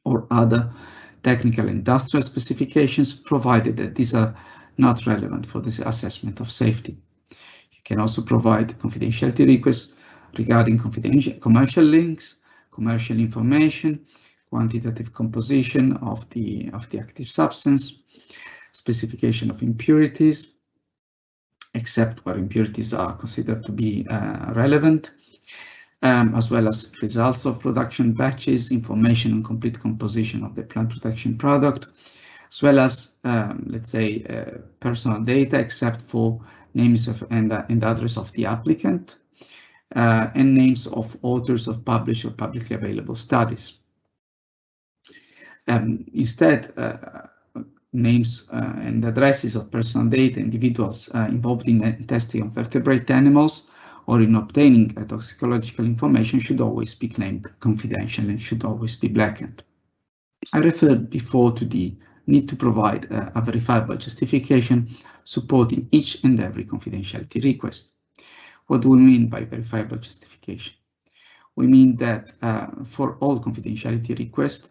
E: or other technical industrial specifications, provided that these are not relevant for the assessment of safety. You can also provide confidentiality requests regarding commercial links, commercial information, quantitative composition of the active substance, specification of impurities, except where impurities are considered to be relevant, as well as results of production batches, information on complete composition of the plant protection product, as well as, let's say, personal data, except for names of and address of the applicant, and names of authors of published or publicly available studies. Instead, names and addresses of personal data individuals involved in testing of vertebrate animals or in obtaining toxicological information should always be claimed confidential and should always be blackened. I referred before to the need to provide a verifiable justification supporting each and every confidentiality request. What do we mean by verifiable justification? We mean that for all confidentiality requests,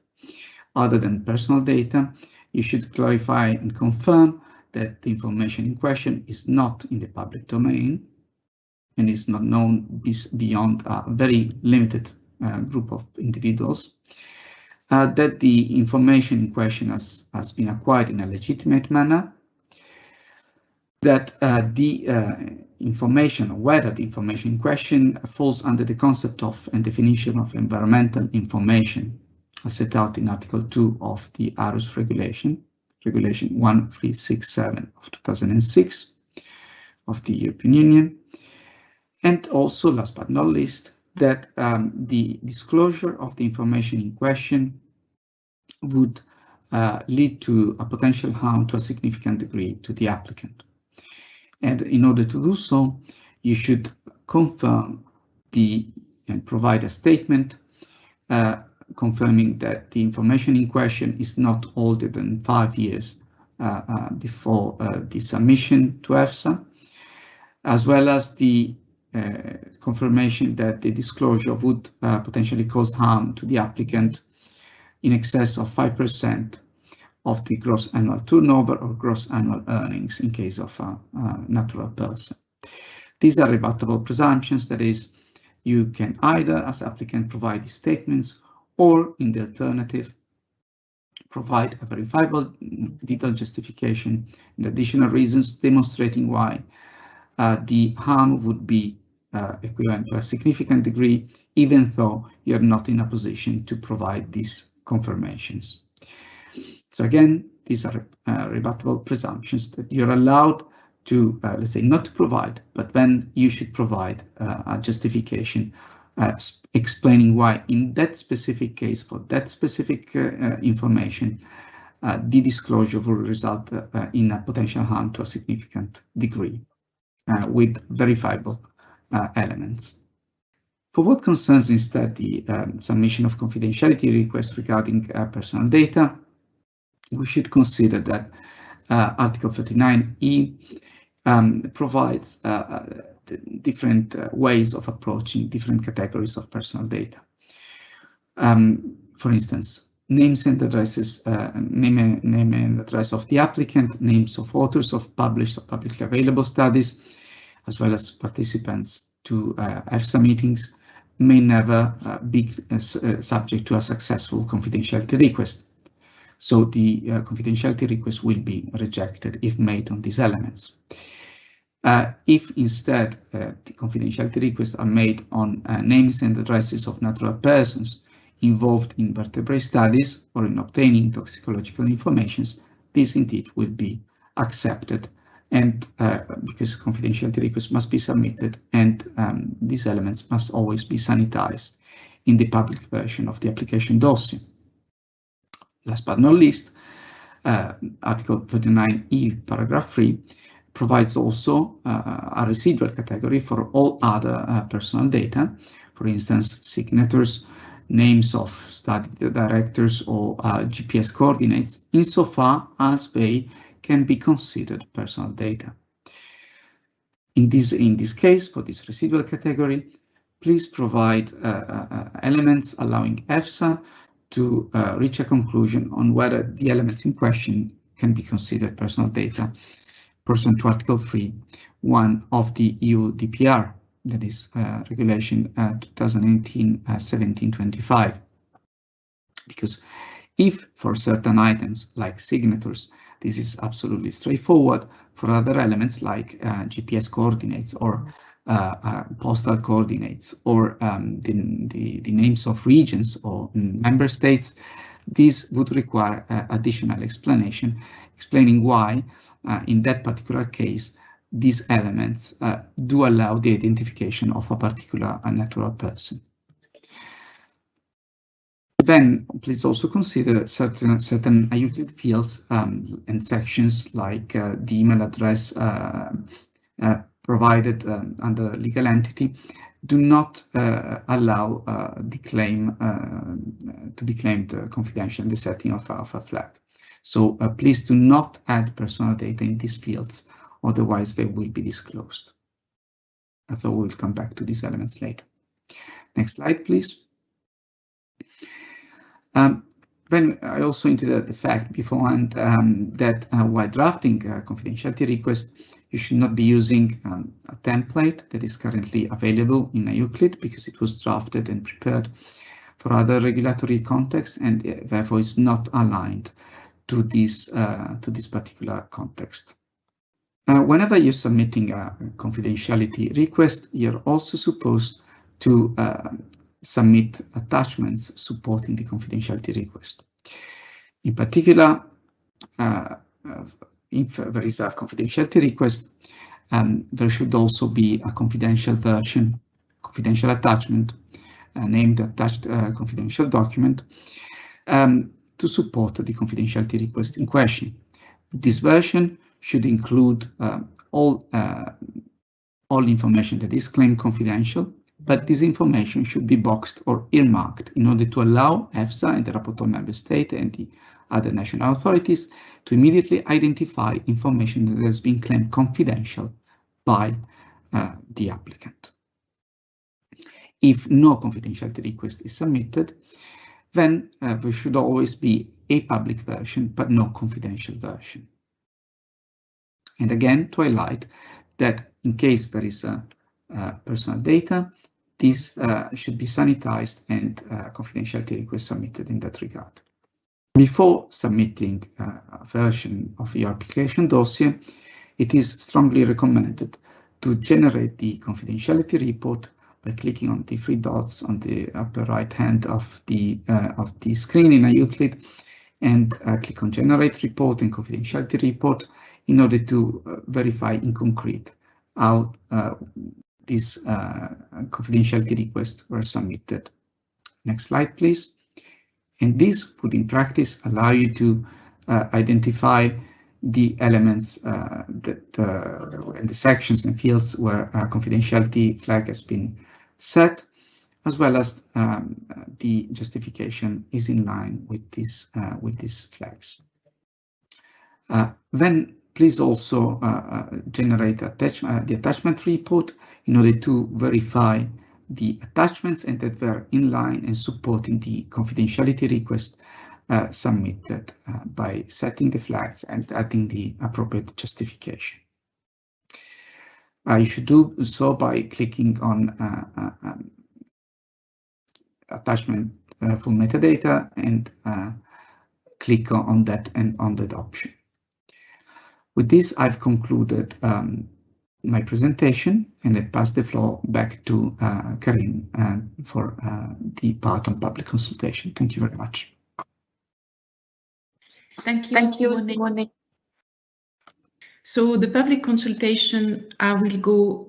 E: other than personal data, you should clarify and confirm that the information in question is not in the public domain and is not known beyond a very limited group of individuals, that the information in question has been acquired in a legitimate manner, that the information, whether the information in question falls under the concept of and definition of environmental information, as set out in Article 2 of the ARUS Regulation, Regulation 1367 of 2006 of the European Union, and also, last but not least, that the disclosure of the information in question would lead to a potential harm to a significant degree to the applicant. And in order to do so, you should confirm and provide a statement confirming that the information in question is not older than 5 years before the submission to EFSA, as well as the confirmation that the disclosure would potentially cause harm to the applicant in excess of 5% of the gross annual turnover or gross annual earnings in case of a natural person. These are rebuttable presumptions, that is, you can either, as applicant, provide these statements, or in the alternative, provide a verifiable detailed justification and additional reasons demonstrating why the harm would be equivalent to a significant degree, even though you're not in a position to provide these confirmations. So again, these are rebuttable presumptions that you're allowed to, let's say, not to provide, but then you should provide a justification explaining why in that specific case, for that specific information, the disclosure will result in a potential harm to a significant degree with verifiable elements. For what concerns instead the submission of confidentiality requests regarding personal data, we should consider that Article 39E provides different ways of approaching different categories of personal data. For instance, names and addresses, name and address of the applicant, names of authors of published or publicly available studies, as well as participants to EFSA meetings, may never be subject to a successful confidentiality request. So the confidentiality request will be rejected if made on these elements. If instead the confidentiality requests are made on names and addresses of natural persons involved in vertebrate studies or in obtaining toxicological information, this indeed will be accepted, and because confidentiality requests must be submitted, and these elements must always be sanitized in the public version of the application dossier. Last but not least, Article 39E, paragraph 3, provides also a residual category for all other personal data, for instance, signatures, names of study directors, or GPS coordinates, insofar as they can be considered personal data. In this case, for this residual category, please provide elements allowing EFSA to reach a conclusion on whether the elements in question can be considered personal data pursuant to Article 3.1 of the EU DPR, that is Regulation 2018-1725. Because if for certain items like signatures, this is absolutely straightforward, for other elements like GPS coordinates or postal coordinates or the names of regions or member states, this would require additional explanation, explaining why in that particular case these elements do allow the identification of a particular natural person. Then please also consider certain IUCLID fields and sections like the email address provided under legal entity do not allow the claim to be claimed confidential in the setting of a flag. So please do not add personal data in these fields, otherwise they will be disclosed. Although we'll come back to these elements later. Next slide, please. Then I also hinted at the fact beforehand that while drafting a confidentiality request, you should not be using a template that is currently available in IUCLID, because it was drafted and prepared for other regulatory contexts and therefore is not aligned to this particular context. Whenever you're submitting a confidentiality request, you're also supposed to submit attachments supporting the confidentiality request. In particular, if there is a confidentiality request, there should also be a confidential version, confidential attachment, named attached confidential document, to support the confidentiality request in question. This version should include all information that is claimed confidential, but this information should be boxed or earmarked in order to allow EFSA and the rapporteur member state and the other national authorities to immediately identify information that has been claimed confidential by the applicant. If no confidentiality request is submitted, then there should always be a public version, but no confidential version. And again, to highlight, that in case there is personal data, this should be sanitized and confidentiality request submitted in that regard. Before submitting a version of your application dossier, it is strongly recommended to generate the confidentiality report by clicking on the three dots on the upper right hand of the screen in IUCLID, and click on Generate Report and Confidentiality Report in order to verify in concrete how these confidentiality requests were submitted. Next slide, please. And this would in practice allow you to identify the elements and the sections and fields where a confidentiality flag has been set, as well as the justification is in line with these flags. Then please also generate the attachment report in order to verify the attachments and that they're in line and supporting the confidentiality request submitted by setting the flags and adding the appropriate justification. You should do so by clicking on attachment full metadata and click on that and on that option. With this, I've concluded my presentation, and I pass the floor back to Karim for the part on public consultation. Thank you very much.
B: Thank you, Simone. So the public consultation, I will go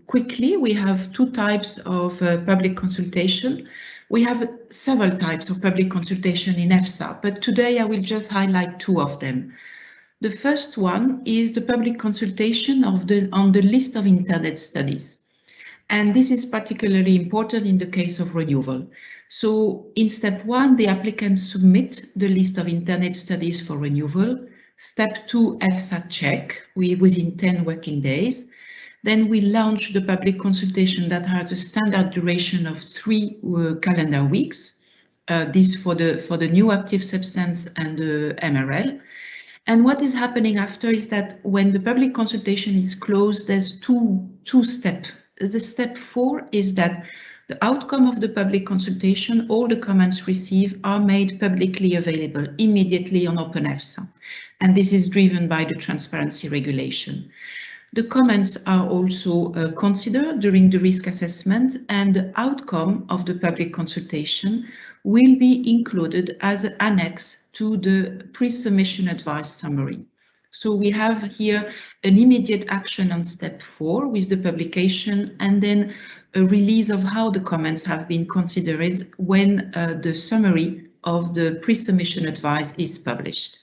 B: quickly. We have two types of public consultation. We have several types of public consultation in EFSA, but today I will just highlight two of them. The first one is the public consultation on the list of internet studies. And this is particularly important in the case of renewal. So in step 1, the applicants submit the list of internet studies for renewal. Step 2, EFSA check within 10 working days. Then we launch the public consultation that has a standard duration of 3 calendar weeks. This for the new active substance and the MRL. And what is happening after is that when the public consultation is closed, there's two steps. The step 4 is that the outcome of the public consultation, all the comments received are made publicly available immediately on OpenEFSA. And this is driven by the transparency regulation. The comments are also considered during the risk assessment, and the outcome of the public consultation will be included as an annex to the pre-submission advice summary. So we have here an immediate action on step 4 with the publication, and then a release of how the comments have been considered when the summary of the pre-submission advice is published.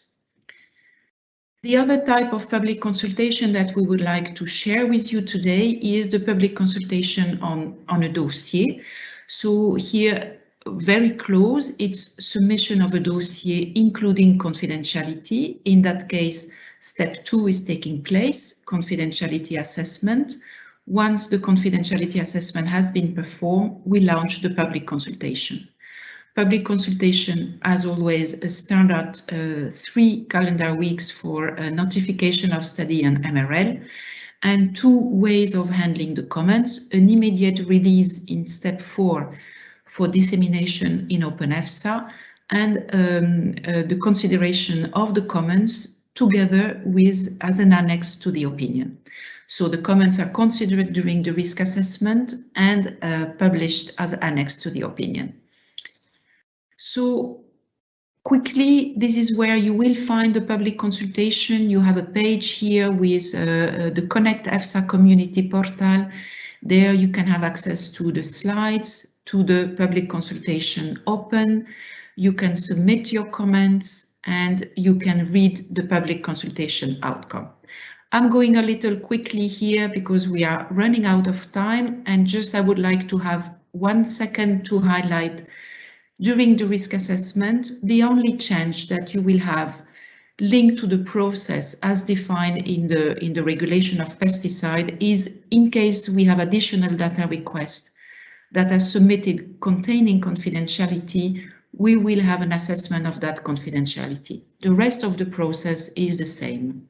B: The other type of public consultation that we would like to share with you today is the public consultation on a dossier. So here, very close, it's submission of a dossier including confidentiality. In that case, step 2 is taking place, confidentiality assessment. Once the confidentiality assessment has been performed, we launch the public consultation. Public consultation, as always, a standard 3 calendar weeks for notification of study and MRL, and 2 ways of handling the comments: an immediate release in step 4 for dissemination in OpenEFSA, and the consideration of the comments together with as an annex to the opinion. So the comments are considered during the risk assessment and published as an annex to the opinion. So quickly, this is where you will find the public consultation. You have a page here with the Connect EFSA community portal. There you can have access to the slides, to the public consultation open. You can submit your comments and you can read the public consultation outcome. I'm going a little quickly here because we are running out of time, and just I would like to have 1 second to highlight during the risk assessment, the only change that you will have linked to the process as defined in the regulation of pesticide is in case we have additional data requests that are submitted containing confidentiality, we will have an assessment of that confidentiality. The rest of the process is the same.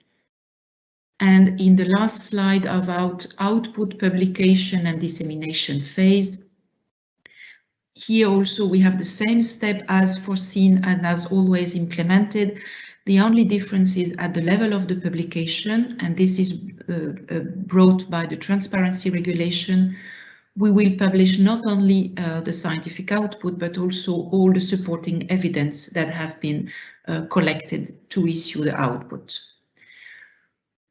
B: And in the last slide about output, publication and dissemination phase, here also we have the same step as foreseen and as always implemented. The only difference is at the level of the publication, and this is brought by the transparency regulation. We will publish not only the scientific output, but also all the supporting evidence that have been collected to issue the output.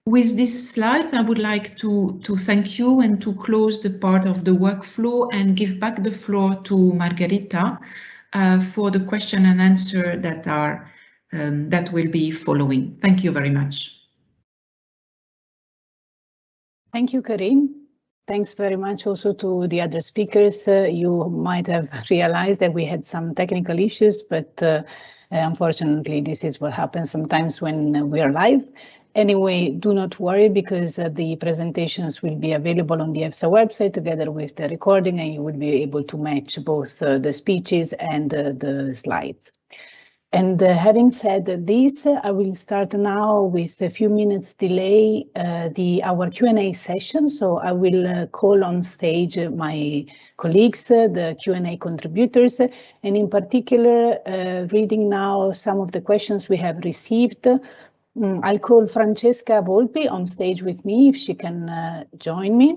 B: With these slides, I would like to thank you and to close the part of the workflow and give back the floor to Margherita for the question and answer that will be following. Thank you very much.
A: Thank you, Karine. Thanks very much also to the other speakers. You might have realized that we had some technical issues, but unfortunately, this is what happens sometimes when we are live. Anyway, do not worry, because the presentations will be available on the EFSA website together with the recording, and you will be able to match both the speeches and the slides. And having said this, I will start now with a few minutes delay our Q&A session. So I will call on stage my colleagues, the Q&A contributors, and in particular, reading now some of the questions we have received. I'll call Francesca Volpi on stage with me, if she can join me.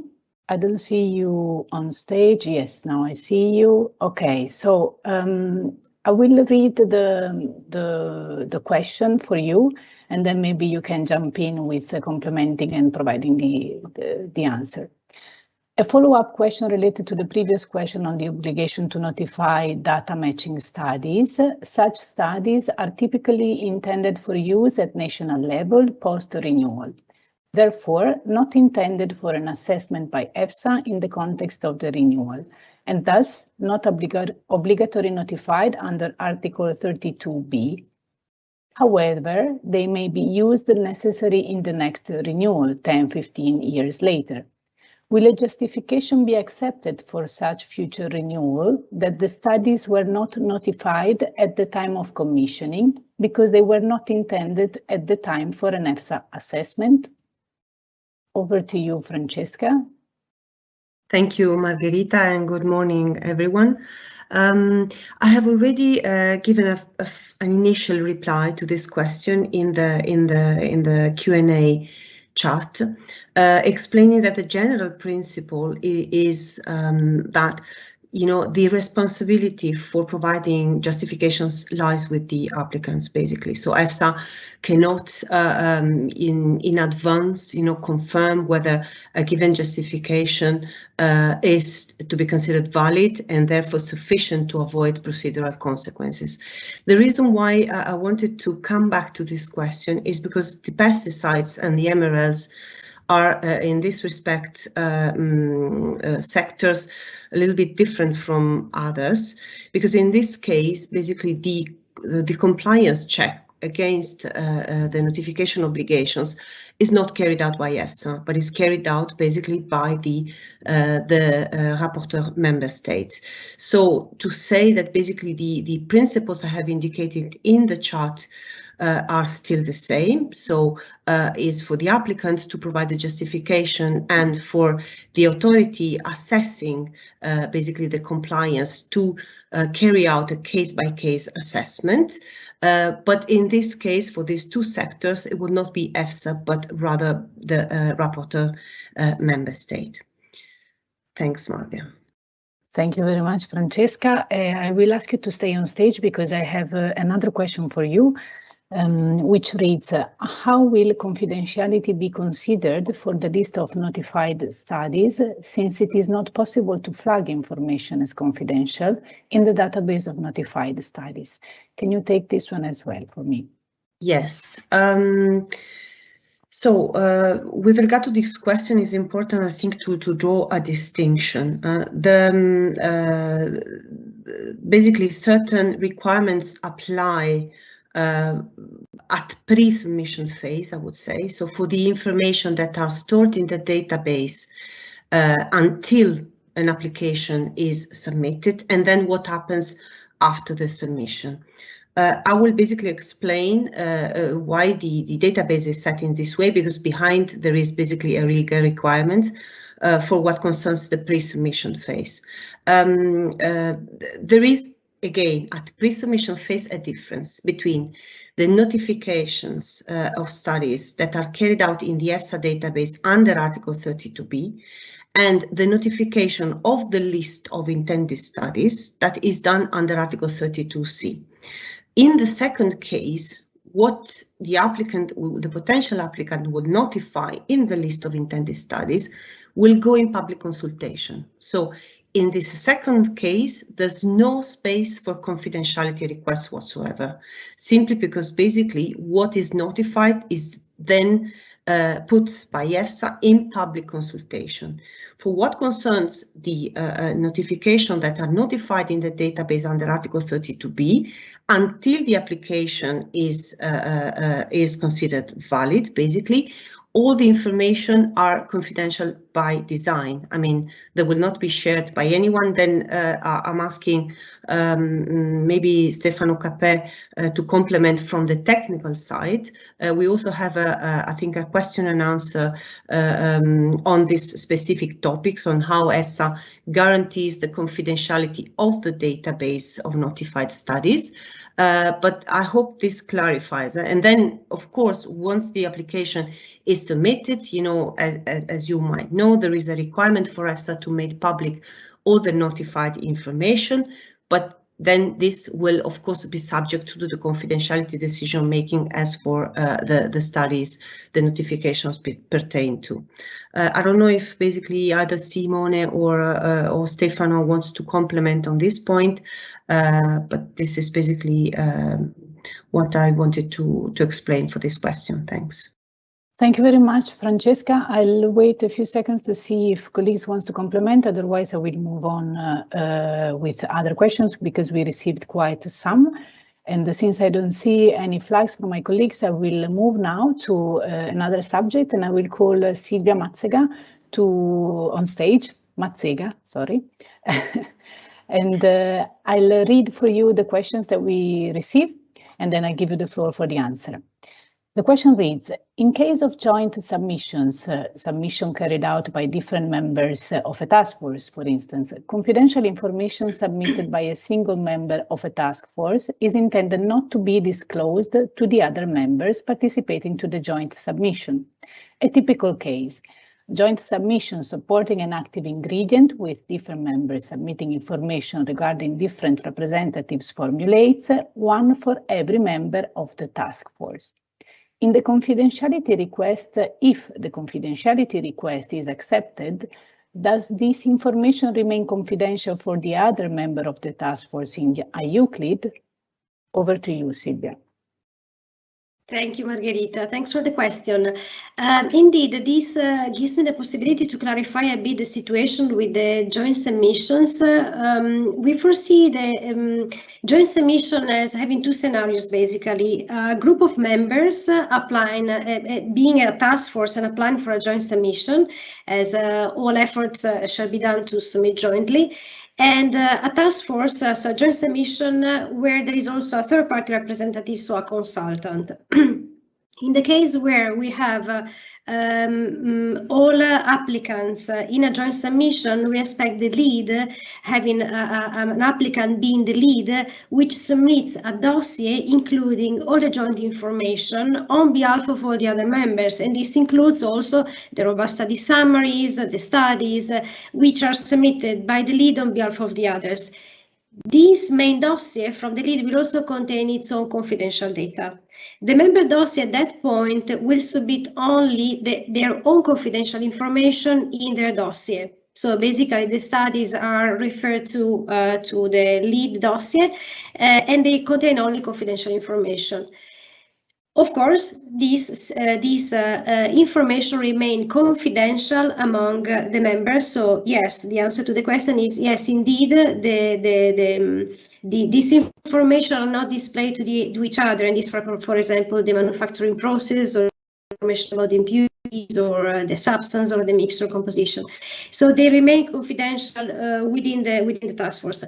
A: I don't see you on stage. Yes, now I see you. Okay, so I will read the question for you, and then maybe you can jump in with complementing and providing the answer. A follow-up question related to the previous question on the obligation to notify data matching studies. Such studies are typically intended for use at national level post-renewal. Therefore, not intended for an assessment by EFSA in the context of the renewal, and thus not obligatory notified under Article 32B. However, they may be used necessary in the next renewal, 10-15 years later. Will a justification be accepted for such future renewal that the studies were not notified at the time of commissioning because they were not intended at the time for an EFSA assessment? Over to you, Francesca.
F: Thank you, Margherita, and good morning, everyone. I have already given an initial reply to this question in the Q&A chat, explaining that the general principle is that the responsibility for providing justifications lies with the applicants, basically. So EFSA cannot, in advance, confirm whether a given justification is to be considered valid and therefore sufficient to avoid procedural consequences. The reason why I wanted to come back to this question is because the pesticides and the MRLs are, in this respect, sectors a little bit different from others, because in this case, basically the compliance check against the notification obligations is not carried out by EFSA, but is carried out basically by the rapporteur member state. So to say that basically the principles I have indicated in the chart are still the same. So is for the applicant to provide the justification and for the authority assessing basically the compliance to carry out a case-by-case assessment. But in this case, for these two sectors, it would not be EFSA, but rather the rapporteur member state. Thanks, Margia.
A: Thank you very much, Francesca. I will ask you to stay on stage because I have another question for you. Which reads, how will confidentiality be considered for the list of notified studies, since it is not possible to flag information as confidential in the database of notified studies? Can you take this one as well for me?
F: Yes. So with regard to this question, it's important, I think, to draw a distinction. Basically, certain requirements apply at pre-submission phase, I would say. So for the information that are stored in the database until an application is submitted, and then what happens after the submission. I will basically explain why the database is set in this way, because behind there is basically a legal requirement for what concerns the pre-submission phase. There is, again, at pre-submission phase, a difference between the notifications of studies that are carried out in the EFSA database under Article 32B and the notification of the list of intended studies that is done under Article 32C. In the second case, what the applicant, the potential applicant, would notify in the list of intended studies will go in public consultation. So in this second case, there's no space for confidentiality requests whatsoever, simply because basically what is notified is then put by EFSA in public consultation. For what concerns the notification that are notified in the database under Article 32B, until the application is considered valid, basically, all the information are confidential by design. I mean, they will not be shared by anyone. Then I'm asking maybe Stefano Capè to complement from the technical side. We also have, I think, a question and answer on this specific topics on how EFSA guarantees the confidentiality of the database of notified studies. But I hope this clarifies. And then, of course, once the application is submitted, you know, as you might know, there is a requirement for EFSA to make public all the notified information, but then this will, of course, be subject to the confidentiality decision making as for the studies the notifications pertain to. I don't know if basically either Simone or Stefano wants to comment on this point, but this is basically what I wanted to explain for this question. Thanks.
A: Thank you very much, Francesca. I'll wait a few seconds to see if colleagues wants to complement. Otherwise, I will move on with other questions because we received quite some. And since I don't see any flags from my colleagues, I will move now to another subject, and I will call Silvia Mazzega on stage. Mazzega, sorry. And I'll read for you the questions that we received, and then I give you the floor for the answer. The question reads, in case of joint submissions, submission carried out by different members of a task force, for instance, confidential information submitted by a single member of a task force is intended not to be disclosed to the other members participating to the joint submission. A typical case, joint submission supporting an active ingredient with different members submitting information regarding different representatives formulates, one for every member of the task force. In the confidentiality request, if the confidentiality request is accepted, does this information remain confidential for the other member of the task force in IUCLID? Over to you, Silvia.
C: Thank you, Margherita. Thanks for the question. Indeed, this gives me the possibility to clarify a bit the situation with the joint submissions. We foresee the joint submission as having two scenarios, basically. A group of members applying, being a task force and applying for a joint submission, as all efforts shall be done to submit jointly. And a task force, so a joint submission where there is also a third-party representative, so a consultant. In the case where we have all applicants in a joint submission, we expect the lead having an applicant being the lead, which submits a dossier including all the joint information on behalf of all the other members. And this includes also the robust study summaries, the studies, which are submitted by the lead on behalf of the others. This main dossier from the lead will also contain its own confidential data. The member dossier at that point will submit only their own confidential information in their dossier. So basically the studies are referred to the lead dossier and they contain only confidential information. Of course, this information remain confidential among the members. So yes, the answer to the question is yes, indeed, this information are not displayed to each other, and this for example, the manufacturing process or information about the impurities or the substance or the mixture composition. So they remain confidential within the task force.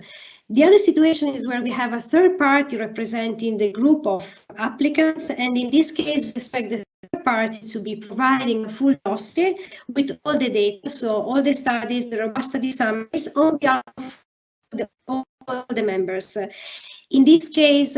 C: The other situation is where we have a third party representing the group of applicants, and in this case, we expect the third party to be providing a full dossier with all the data, so all the studies, the robust study summaries on behalf of all the members. In this case,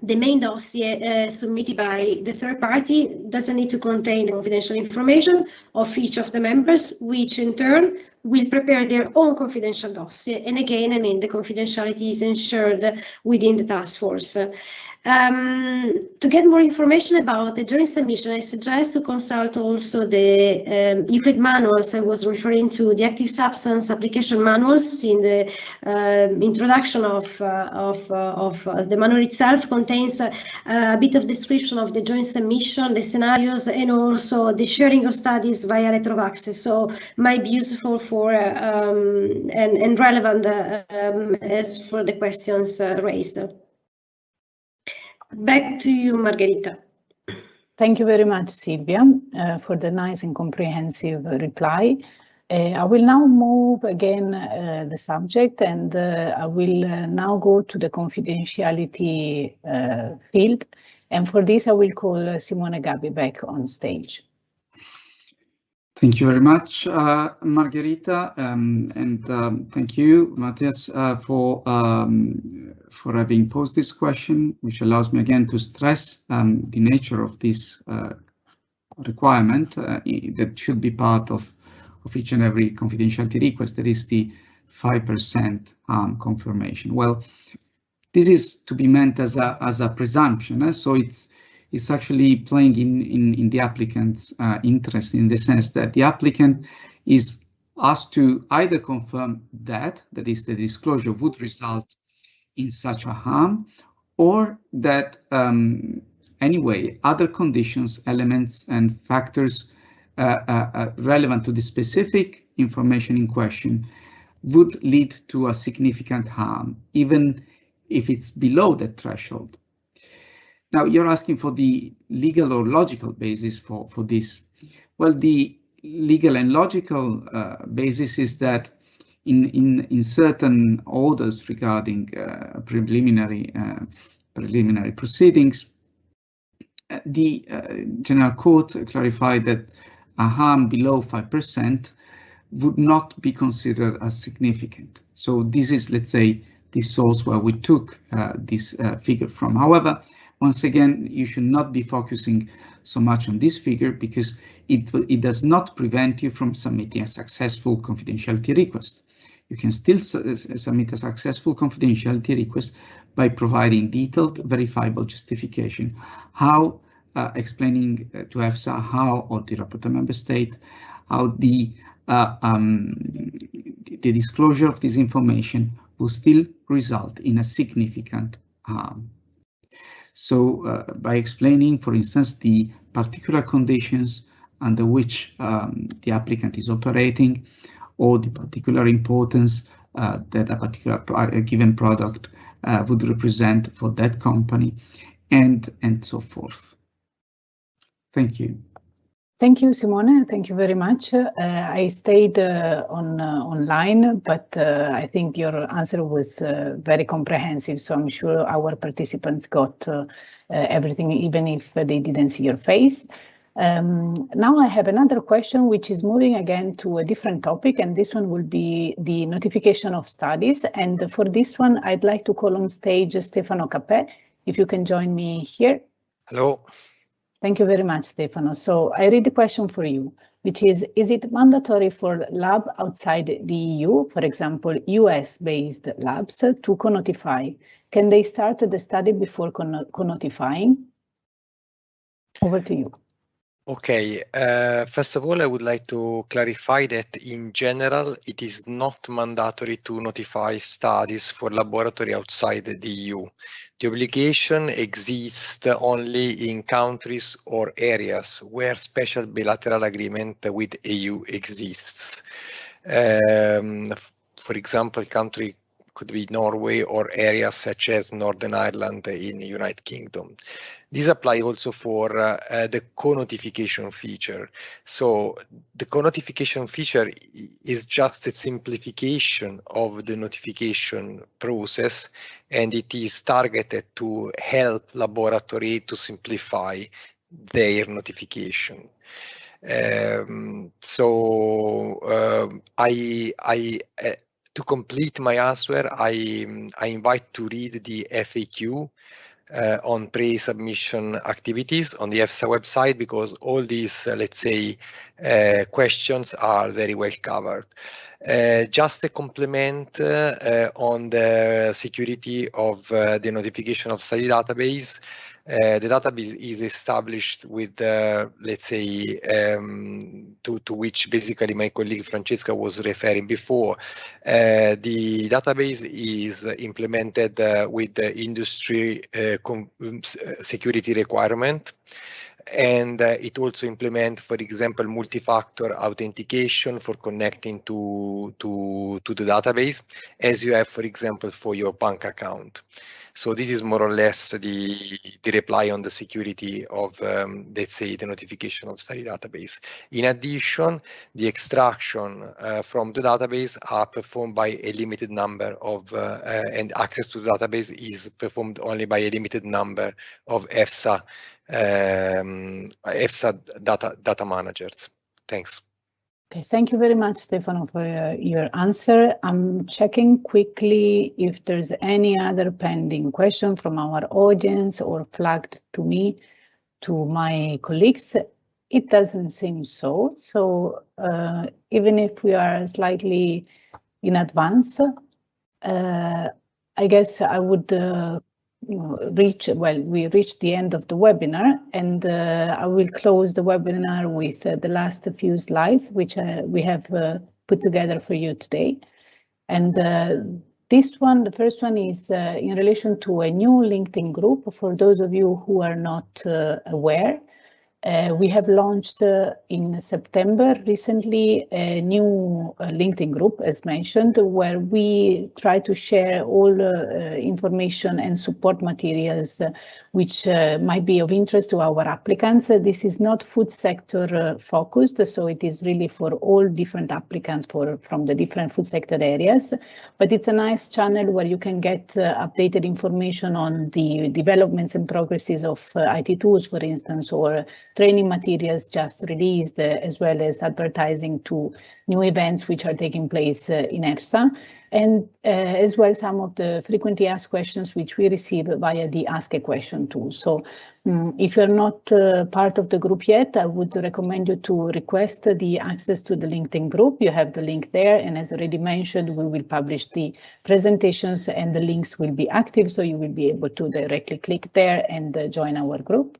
C: the main dossier submitted by the third party doesn't need to contain the confidential information of each of the members, which in turn will prepare their own confidential dossier. And again, I mean, the confidentiality is ensured within the task force. To get more information about the joint submission, I suggest to consult also the EUCLID manuals. I was referring to the active substance application manuals in the introduction of the manual itself. Contains a bit of description of the joint submission, the scenarios, and also the sharing of studies via letter of access. So might be useful for and relevant as for the questions raised. Back to you, Margherita.
A: Thank you very much, Silvia, for the nice and comprehensive reply. I will now move again the subject, and I will now go to the confidentiality field. And for this, I will call Simone Gabi back on stage.
E: Thank you very much, Margherita, and thank you, Matthias, for having posed this question, which allows me again to stress the nature of this requirement that should be part of each and every confidentiality request. That is the 5% confirmation. Well, this is to be meant as a presumption, so it's actually playing in the applicant's interest, in the sense that the applicant is asked to either confirm that is the disclosure would result in such a harm, or that anyway other conditions, elements and factors relevant to the specific information in question would lead to a significant harm, even if it's below that threshold. Now, you're asking for the legal or logical basis for this. Well, the legal and logical basis is that in certain orders regarding preliminary proceedings, the General Court clarified that a harm below 5% would not be considered as significant. So this is, let's say, the source where we took this figure from. However, once again, you should not be focusing so much on this figure, because it does not prevent you from submitting a successful confidentiality request. You can still submit a successful confidentiality request by providing detailed, verifiable justification, how explaining to EFSA how, or the rapporteur member state, how the disclosure of this information will still result in a significant harm. So by explaining, for instance, the particular conditions under which the applicant is operating, or the particular importance that a particular given product would represent for that company, and so forth. Thank you.
A: Thank you, Simone. Thank you very much. I stayed online, but I think your answer was very comprehensive, so I'm sure our participants got everything, even if they didn't see your face. Now I have another question, which is moving again to a different topic, and this one will be the notification of studies. And for this one, I'd like to call on stage Stefano Capè, if you can join me here. Hello. Thank you very much, Stefano. So I read the question for you, which is it mandatory for lab outside the EU, for example, US-based labs, to co-notify? Can they start the study before co-notifying? Over to you.
G: Okay, first of all, I would like to clarify that in general, it is not mandatory to notify studies for laboratory outside the EU. The obligation exists only in countries or areas where special bilateral agreement with EU exists. For example, country could be Norway, or areas such as Northern Ireland in the United Kingdom. This applies also for the co-notification feature. So the co-notification feature is just a simplification of the notification process, and it is targeted to help laboratory to simplify their notification. To complete my answer, I invite to read the FAQ on pre-submission activities on the EFSA website, because all these, let's say, questions are very well covered. Just a compliment on the security of the notification of study database. The database is established with, let's say, to which basically my colleague Francesca was referring before. The database is implemented with the industry security requirement. And it also implements, for example, multi-factor authentication for connecting to the database, as you have, for example, for your bank account. So this is more or less the reply on the security of, let's say, the notification of study database. In addition, the extraction from the database are performed by a limited number of, and access to the database is performed only by a limited number of EFSA data managers. Thanks.
A: Okay, thank you very much, Stefano, for your answer. I'm checking quickly if there's any other pending question from our audience or flagged to me, to my colleagues. It doesn't seem so. So even if we are slightly in advance, I guess I would we reached the end of the webinar, and I will close the webinar with the last few slides, which we have put together for you today. And this one, the first one, is in relation to a new LinkedIn group. For those of you who are not aware, we have launched in September recently a new LinkedIn group, as mentioned, where we try to share all information and support materials which might be of interest to our applicants. This is not food sector focused, so it is really for all different applicants from the different food sector areas. But it's a nice channel where you can get updated information on the developments and progresses of IT tools, for instance, or training materials just released, as well as advertising to new events which are taking place in EFSA, and as well some of the frequently asked questions which we receive via the Ask a Question tool. So if you're not part of the group yet, I would recommend you to request the access to the LinkedIn group. You have the link there, and as already mentioned, we will publish the presentations and the links will be active, so you will be able to directly click there and join our group.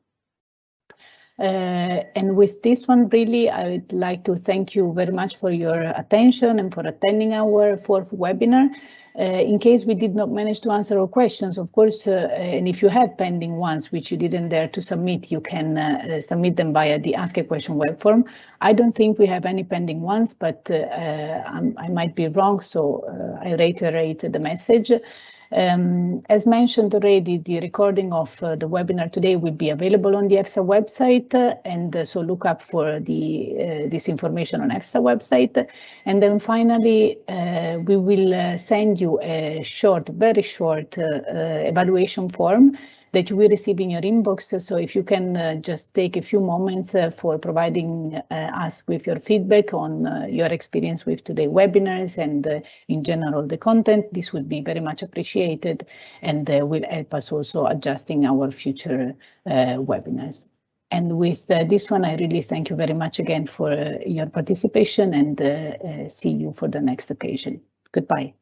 A: And with this one, really, I would like to thank you very much for your attention and for attending our fourth webinar. In case we did not manage to answer all questions, of course, and if you have pending ones which you didn't dare to submit, you can submit them via the Ask a Question web form. I don't think we have any pending ones, but I might be wrong, so I reiterate the message. As mentioned already, the recording of the webinar today will be available on the EFSA website, and so look up for this information on EFSA website. And then finally, we will send you a very short evaluation form that you will receive in your inbox. So if you can just take a few moments for providing us with your feedback on your experience with today's webinars and in general the content, this would be very much appreciated, and will help us also adjusting our future webinars. And with this one, I really thank you very much again for your participation, and see you for the next occasion. Goodbye.